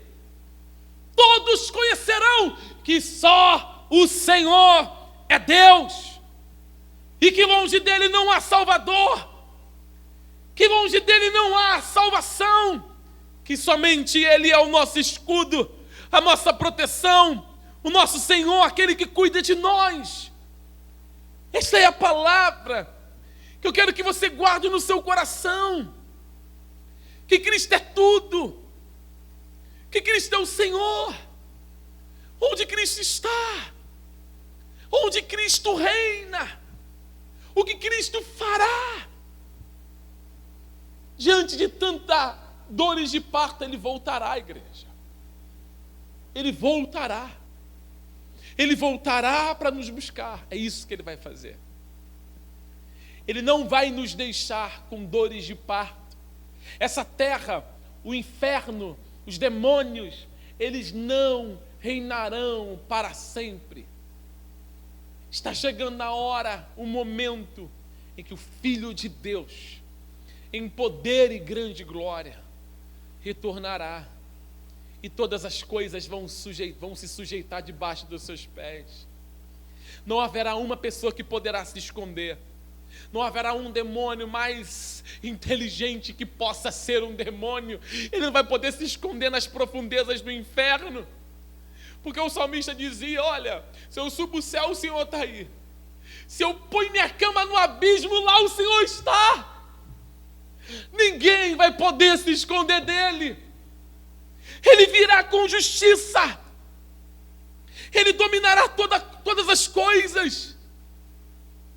Todos conhecerão que só o Senhor é Deus, e que longe dele não há Salvador, que longe dele não há salvação, que somente Ele é o nosso escudo, a nossa proteção, o nosso Senhor, aquele que cuida de nós. Esta é a palavra que eu quero que você guarde no seu coração, que Cristo é tudo, que Cristo é o Senhor. Onde Cristo está, onde Cristo reina, o que Cristo fará. Diante de tanta dores de parto, Ele voltará, igreja. Ele voltará. Ele voltará para nos buscar. É isso que Ele vai fazer. Ele não vai nos deixar com dores de parto. Essa terra, o inferno, os demônios, eles não reinarão para sempre. Está chegando a hora, o momento em que o Filho de Deus, em poder e grande glória, retornará, e todas as coisas vão se sujeitar debaixo dos seus pés. Não haverá uma pessoa que poderá se esconder, não haverá um demônio mais inteligente que possa ser um demônio. Ele não vai poder se esconder nas profundezas do inferno, porque o salmista dizia: olha, se eu subo o céu, o Senhor está aí, se eu ponho minha cama no abismo, lá o Senhor está. Ninguém vai poder se esconder dele. Ele virá com justiça, Ele dominará todas as coisas,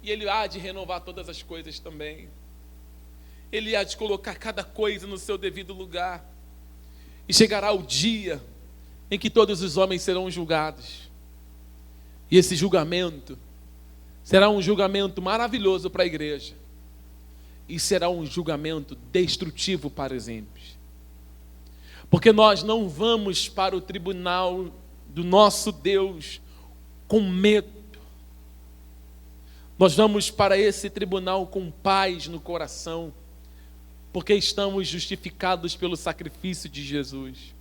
e Ele há de renovar todas as coisas também. Ele há de colocar cada coisa no seu devido lugar, e chegará o dia em que todos os homens serão julgados, e esse julgamento será um julgamento maravilhoso para a igreja, e será um julgamento destrutivo para os ímpios. Porque nós não vamos para o tribunal do nosso Deus com medo. Nós vamos para esse tribunal com paz no coração, porque estamos justificados pelo sacrifício de Jesus.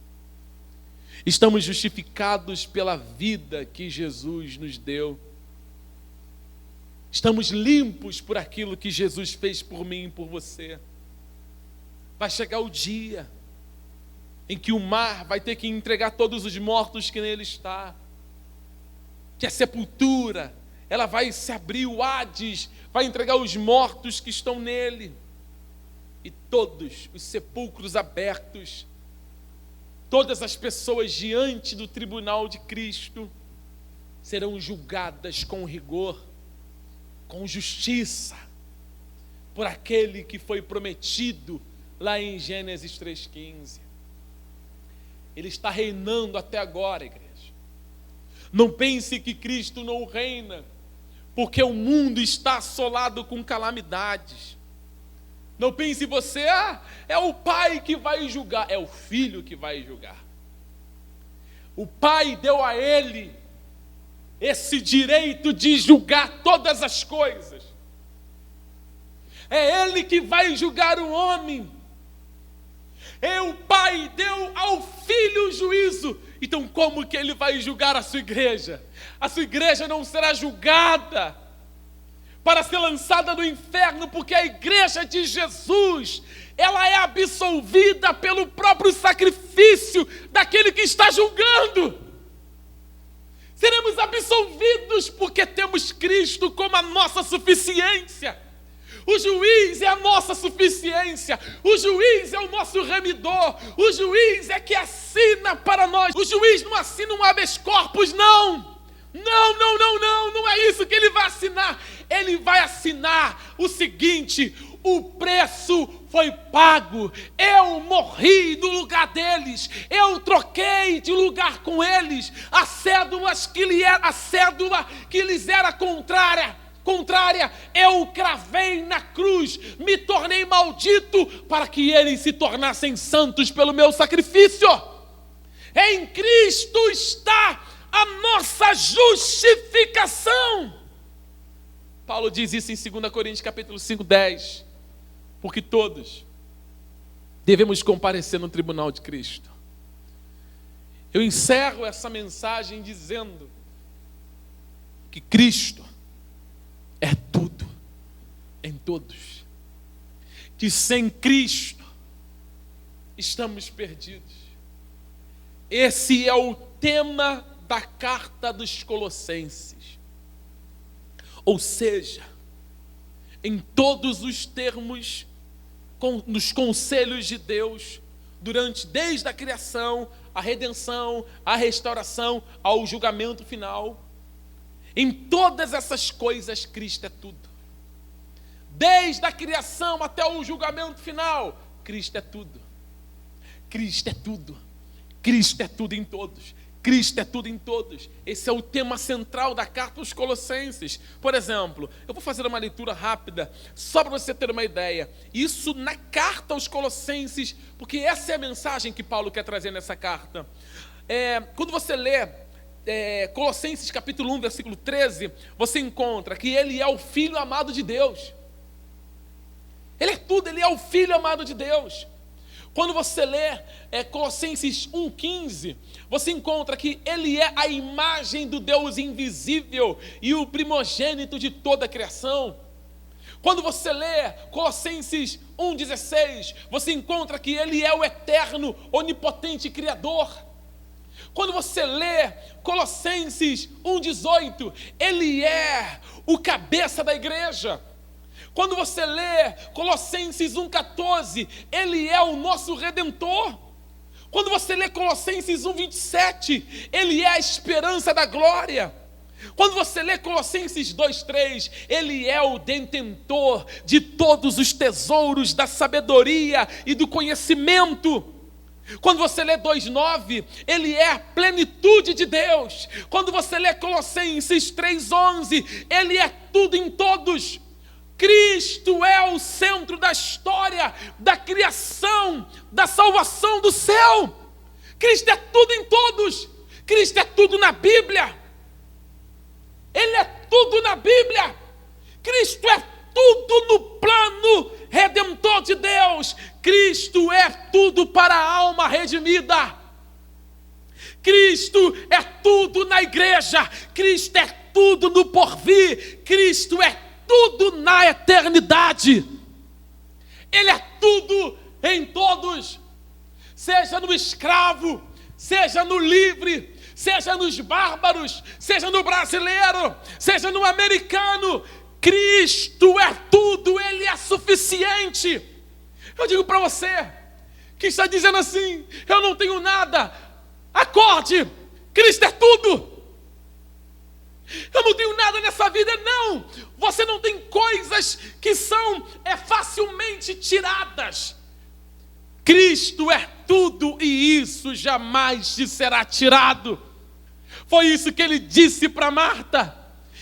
Estamos justificados pela vida que Jesus nos deu. Estamos limpos por aquilo que Jesus fez por mim e por você. Vai chegar o dia em que o mar vai ter que entregar todos os mortos que nele está, que a sepultura, ela vai se abrir, o Hades vai entregar os mortos que estão nele, e todos os sepulcros abertos, todas as pessoas diante do tribunal de Cristo serão julgadas com rigor, com justiça, por aquele que foi prometido lá em Gênesis 3,15. Ele está reinando até agora, igreja. Não pense que Cristo não reina, porque o mundo está assolado com calamidades. Não pense você, é o pai que vai julgar. É o filho que vai julgar. O pai deu a ele esse direito de julgar todas as coisas. É ele que vai julgar o homem. O pai deu ao filho o juízo. Então como que ele vai julgar a sua igreja? A sua igreja não será julgada para ser lançada no inferno, porque a igreja de Jesus, ela é absolvida pelo próprio sacrifício daquele que está julgando. Seremos absolvidos porque temos Cristo como a nossa suficiência. O juiz é a nossa suficiência. O juiz é o nosso remidor. O juiz é que assina para nós. O juiz não assina um habeas corpus, não. Não é isso que ele vai assinar. Ele vai assinar o seguinte: o preço foi pago. Eu morri no lugar deles. Eu troquei de lugar com eles. A cédula que lhes era contrária, eu cravei na cruz, me tornei maldito para que eles se tornassem santos pelo meu sacrifício. Em Cristo está a nossa justificação. Paulo diz isso em 2 Coríntios capítulo 5:10. Porque todos devemos comparecer no tribunal de Cristo. Eu encerro essa mensagem dizendo que Cristo é tudo em todos. Que sem Cristo estamos perdidos. Esse é o tema da carta dos Colossenses. Ou seja, em todos os termos, nos conselhos de Deus, desde a criação, a redenção, a restauração, ao julgamento final, em todas essas coisas, Cristo é tudo. Desde a criação até o julgamento final, Cristo é tudo. Cristo é tudo. Cristo é tudo em todos. Cristo é tudo em todos. Esse é o tema central da carta aos Colossenses. Por exemplo, eu vou fazer uma leitura rápida, só para você ter uma ideia. Isso na carta aos Colossenses, porque essa é a mensagem que Paulo quer trazer nessa carta. Quando você lê Colossenses capítulo 1, versículo 13, você encontra que ele é o Filho amado de Deus. Ele é tudo, ele é o Filho amado de Deus. Quando você lê Colossenses 1,15, você encontra que ele é a imagem do Deus invisível e o primogênito de toda a criação. Quando você lê Colossenses 1,16, você encontra que ele é o eterno, onipotente Criador. Quando você lê Colossenses 1,18, ele é o cabeça da igreja. Quando você lê Colossenses 1,14, ele é o nosso Redentor. Quando você lê Colossenses 1,27, ele é a esperança da glória. Quando você lê Colossenses 2,3, ele é o detentor de todos os tesouros da sabedoria e do conhecimento. Quando você lê 2,9, ele é a plenitude de Deus. Quando você lê Colossenses 3,11, ele é tudo em todos. Cristo é o centro da história, da criação, da salvação do céu. Cristo é tudo em todos. Cristo é tudo na Bíblia. Ele é tudo na Bíblia. Cristo é tudo no plano redentor de Deus. Cristo é tudo para a alma redimida. Cristo é tudo na igreja. Cristo é tudo no porvir. Cristo é tudo na eternidade. Ele é tudo em todos. Seja no escravo, seja no livre, seja nos bárbaros, seja no brasileiro, seja no americano. Cristo é tudo, ele é suficiente. Eu digo para você que está dizendo assim: eu não tenho nada. Acorde, Cristo é tudo. Eu não tenho nada nessa vida, não. Você não tem coisas que são facilmente tiradas. Cristo é tudo e isso jamais te será tirado. Foi isso que ele disse para Marta.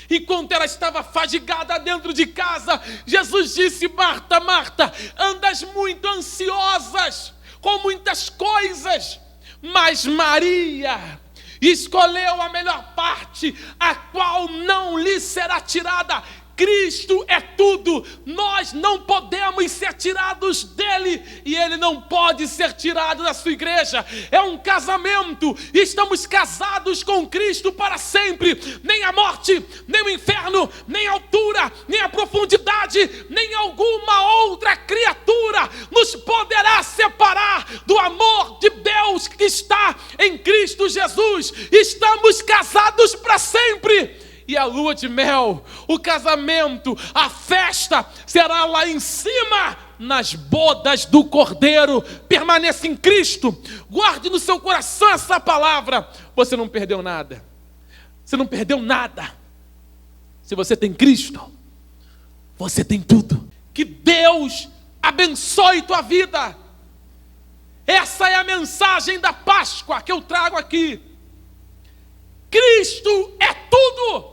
Enquanto ela estava fadigada dentro de casa, Jesus disse: Marta, Marta, andas muito ansiosas com muitas coisas, mas Maria escolheu a melhor parte, a qual não lhe será tirada. Cristo é tudo, nós não podemos ser tirados dele e ele não pode ser tirado da sua igreja. É um casamento, estamos casados com Cristo para sempre. Nem a morte, nem o inferno, nem a altura, nem a profundidade, nem alguma outra criatura nos poderá separar do amor de Deus que está em Cristo Jesus. Estamos casados para sempre. E a lua de mel, o casamento, a festa será lá em cima, nas bodas do Cordeiro. Permaneça em Cristo, guarde no seu coração essa palavra. Você não perdeu nada, você não perdeu nada. Se você tem Cristo, você tem tudo. Que Deus abençoe tua vida. Essa é a mensagem da Páscoa que eu trago aqui. Cristo é tudo.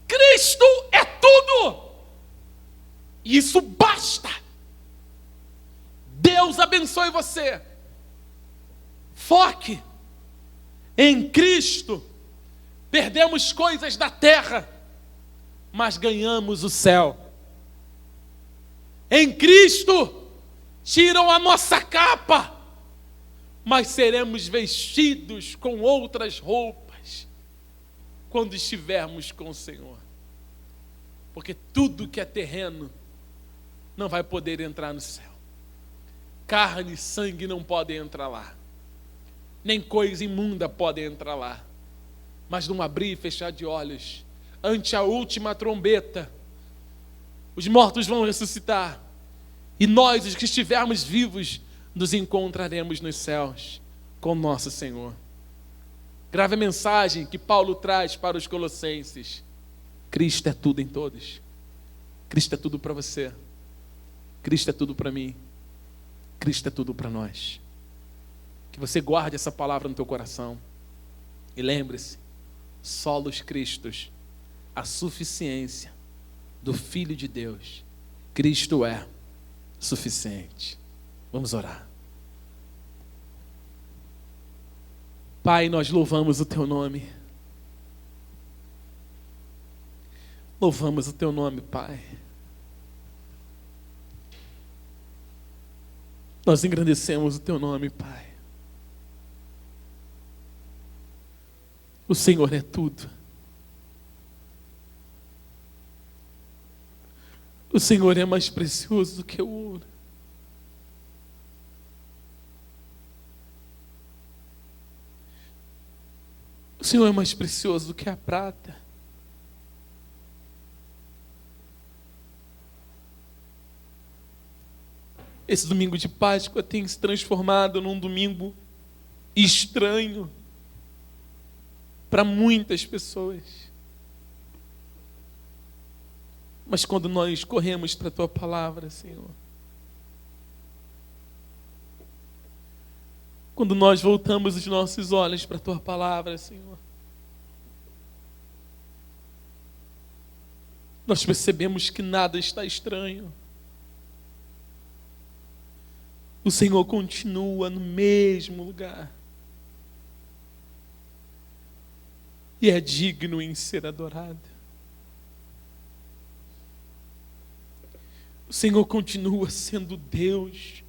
Cristo é tudo. Isso basta. Deus abençoe você. Foque em Cristo. Perdemos coisas da terra, mas ganhamos o céu. Em Cristo tiram a nossa capa, mas seremos vestidos com outras roupas quando estivermos com o Senhor. Porque tudo que é terreno não vai poder entrar no céu. Carne e sangue não podem entrar lá. Nem coisa imunda pode entrar lá. Mas num abrir e fechar de olhos, ante a última trombeta, os mortos vão ressuscitar. E nós, os que estivermos vivos, nos encontraremos nos céus com nosso Senhor. Grave a mensagem que Paulo traz para os Colossenses. Cristo é tudo em todos. Cristo é tudo para você. Cristo é tudo para mim. Cristo é tudo para nós. Que você guarde essa palavra no teu coração. E lembre-se, solos Cristos, a suficiência do Filho de Deus. Cristo é suficiente. Vamos orar. Pai, nós louvamos o teu nome. Louvamos o teu nome, Pai. Nós engrandecemos o teu nome, Pai. O Senhor é tudo. O Senhor é mais precioso do que o ouro. O Senhor é mais precioso do que a prata. Esse domingo de Páscoa tem se transformado num domingo estranho para muitas pessoas. Mas quando nós corremos para a tua palavra, Senhor, quando nós voltamos os nossos olhos para a tua palavra, Senhor, nós percebemos que nada está estranho. O Senhor continua no mesmo lugar. E é digno em ser adorado. O Senhor continua sendo Deus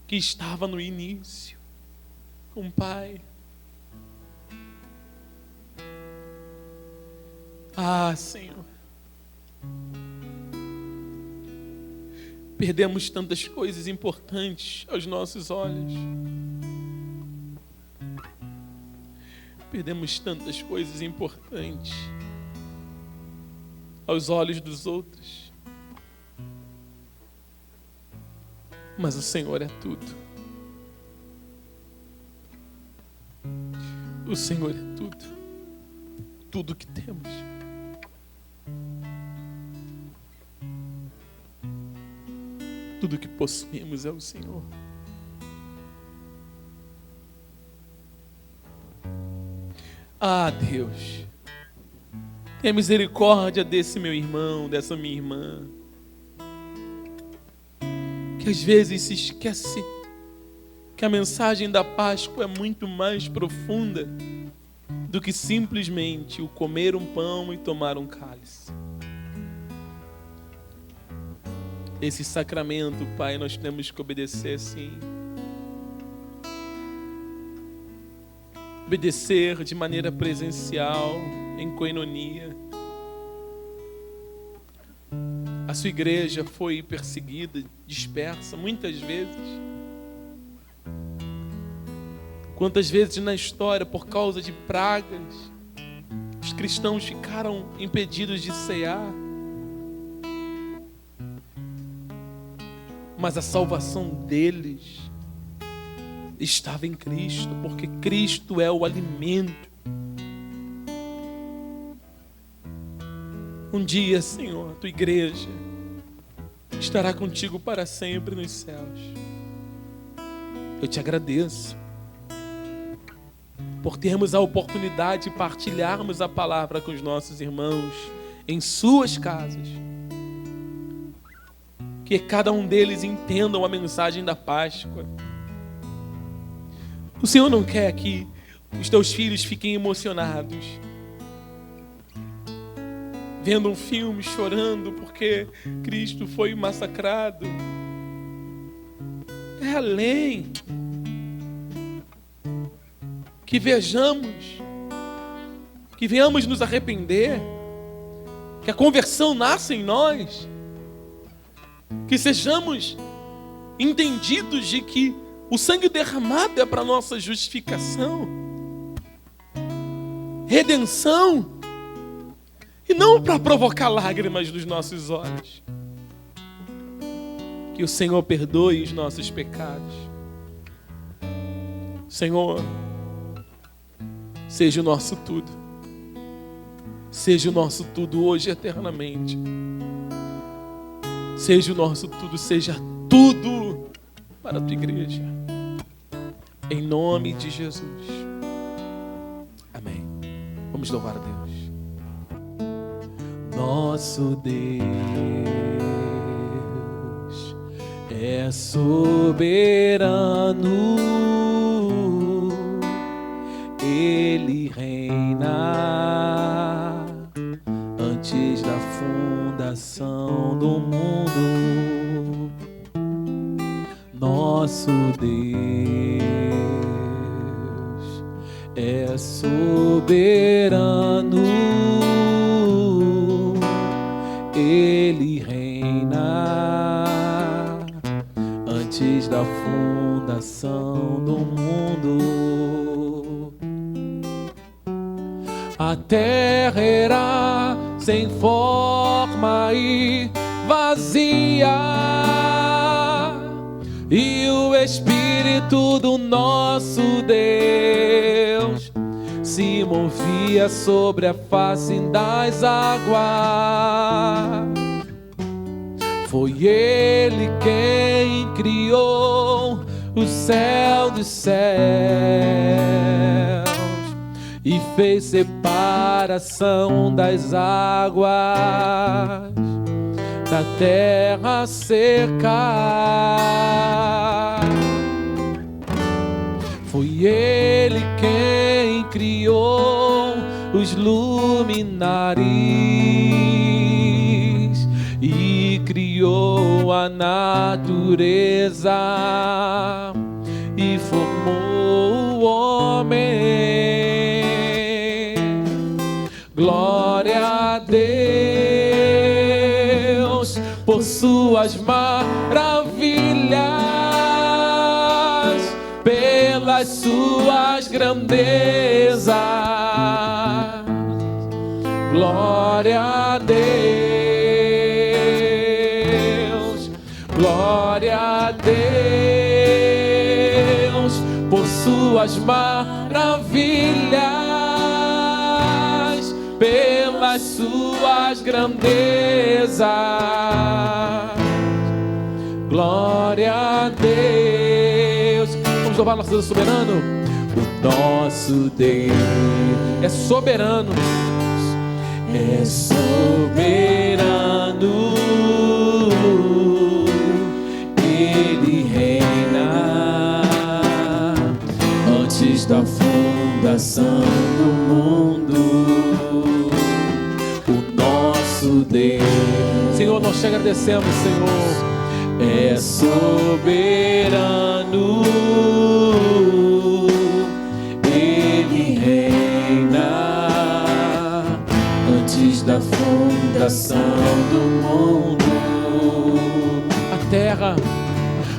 que estava no início, com o Pai. Ah, Senhor, perdemos tantas coisas importantes aos nossos olhos. Perdemos tantas coisas importantes aos olhos dos outros. Mas o Senhor é tudo. O Senhor é tudo. Tudo que temos. Tudo que possuímos é o Senhor. Ah, Deus, tenha misericórdia desse meu irmão, dessa minha irmã, que às vezes se esquece que a mensagem da Páscoa é muito mais profunda do que simplesmente o comer um pão e tomar um cálice. Esse sacramento, Pai, nós temos que obedecer sim. Obedecer de maneira presencial, em coinonia. A sua igreja foi perseguida, dispersa, muitas vezes. Quantas vezes na história, por causa de pragas, os cristãos ficaram impedidos de cear. Mas a salvação deles estava em Cristo, porque Cristo é o alimento. Um dia, Senhor, a tua igreja estará contigo para sempre nos céus. Eu te agradeço por termos a oportunidade de partilharmos a palavra com os nossos irmãos em suas casas. Que cada um deles entendam a mensagem da Páscoa. O Senhor não quer que os teus filhos fiquem emocionados, vendo um filme, chorando porque Cristo foi massacrado. É além. Que vejamos, que venhamos nos arrepender, que a conversão nasça em nós, que sejamos entendidos de que o sangue derramado é para nossa justificação, redenção, e não para provocar lágrimas nos nossos olhos. Que o Senhor perdoe os nossos pecados. Senhor, seja o nosso tudo. Seja o nosso tudo hoje e eternamente. Seja o nosso tudo, seja tudo para a tua igreja. Em nome de Jesus. Amém. Vamos louvar a Deus. Nosso Deus é soberano. Ele reina antes da fundação do mundo. Nosso Deus é soberano. Ele reina antes da fundação do mundo. A terra era sem forma e vazia, e o Espírito do nosso Deus se movia sobre a face das águas. Foi Ele quem criou o céu dos céus e fez separação das águas da terra seca. Foi Ele quem criou os luminares e criou a natureza e formou o homem. Glória a Deus por suas maravilhas, pelas suas grandezas. Glória a Deus, glória a Deus por suas maravilhas, pelas suas grandezas. glória a Deus. Vamos louvar nosso Deus soberano. O nosso Deus é soberano, é soberano. Ele reina antes da fundação do mundo. O nosso Deus, Senhor, nós te agradecemos, Senhor, é soberano. Ele reina antes da fundação do mundo.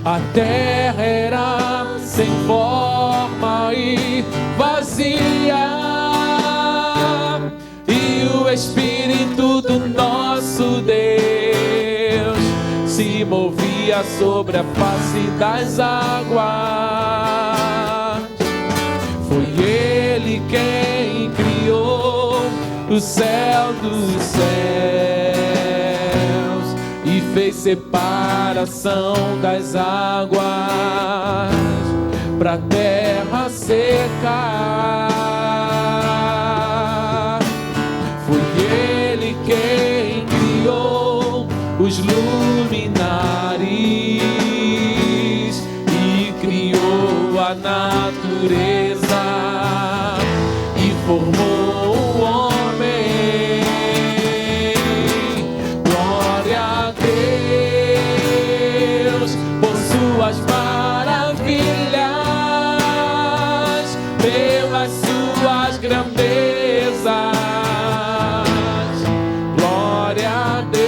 A terra era sem forma e vazia, e o Espírito do nosso Deus se movia sobre a face das águas. Foi Ele quem criou o céu dos céus e fez separação das águas pra terra seca. Foi Ele quem criou os luminares e criou a natureza e formou o homem. Glória a Deus por suas maravilhas, pelas suas grandezas. Glória a Deus,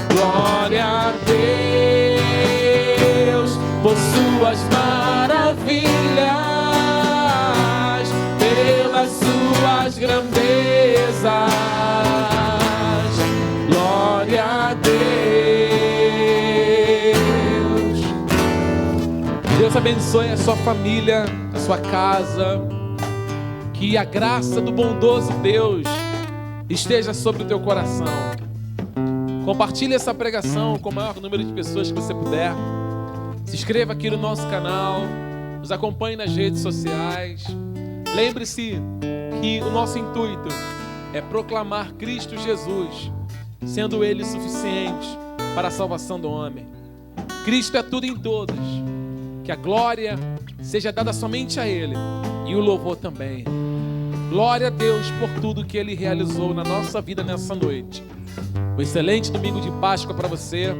glória a Deus por suas maravilhas, pelas suas grandezas. Glória a Deus. Deus abençoe a sua família, a sua casa. Que a graça do bondoso Deus esteja sobre o teu coração. Compartilhe essa pregação com o maior número de pessoas que você puder. Se inscreva aqui no nosso canal, nos acompanhe nas redes sociais. Lembre-se que o nosso intuito é proclamar Cristo Jesus, sendo Ele suficiente para a salvação do homem. Cristo é tudo em todos. Que a glória seja dada somente a Ele e o louvor também. Glória a Deus por tudo que Ele realizou na nossa vida nessa noite. Um excelente domingo de Páscoa para você,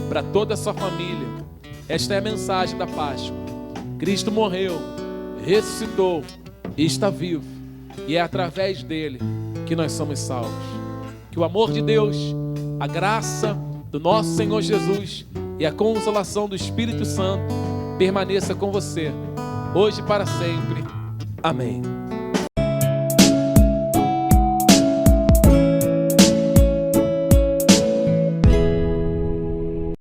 para toda a sua família. Esta é a mensagem da Páscoa. Cristo morreu, ressuscitou e está vivo. E é através dele que nós somos salvos. Que o amor de Deus, a graça do nosso Senhor Jesus e a consolação do Espírito Santo permaneça com você, hoje e para sempre. Amém.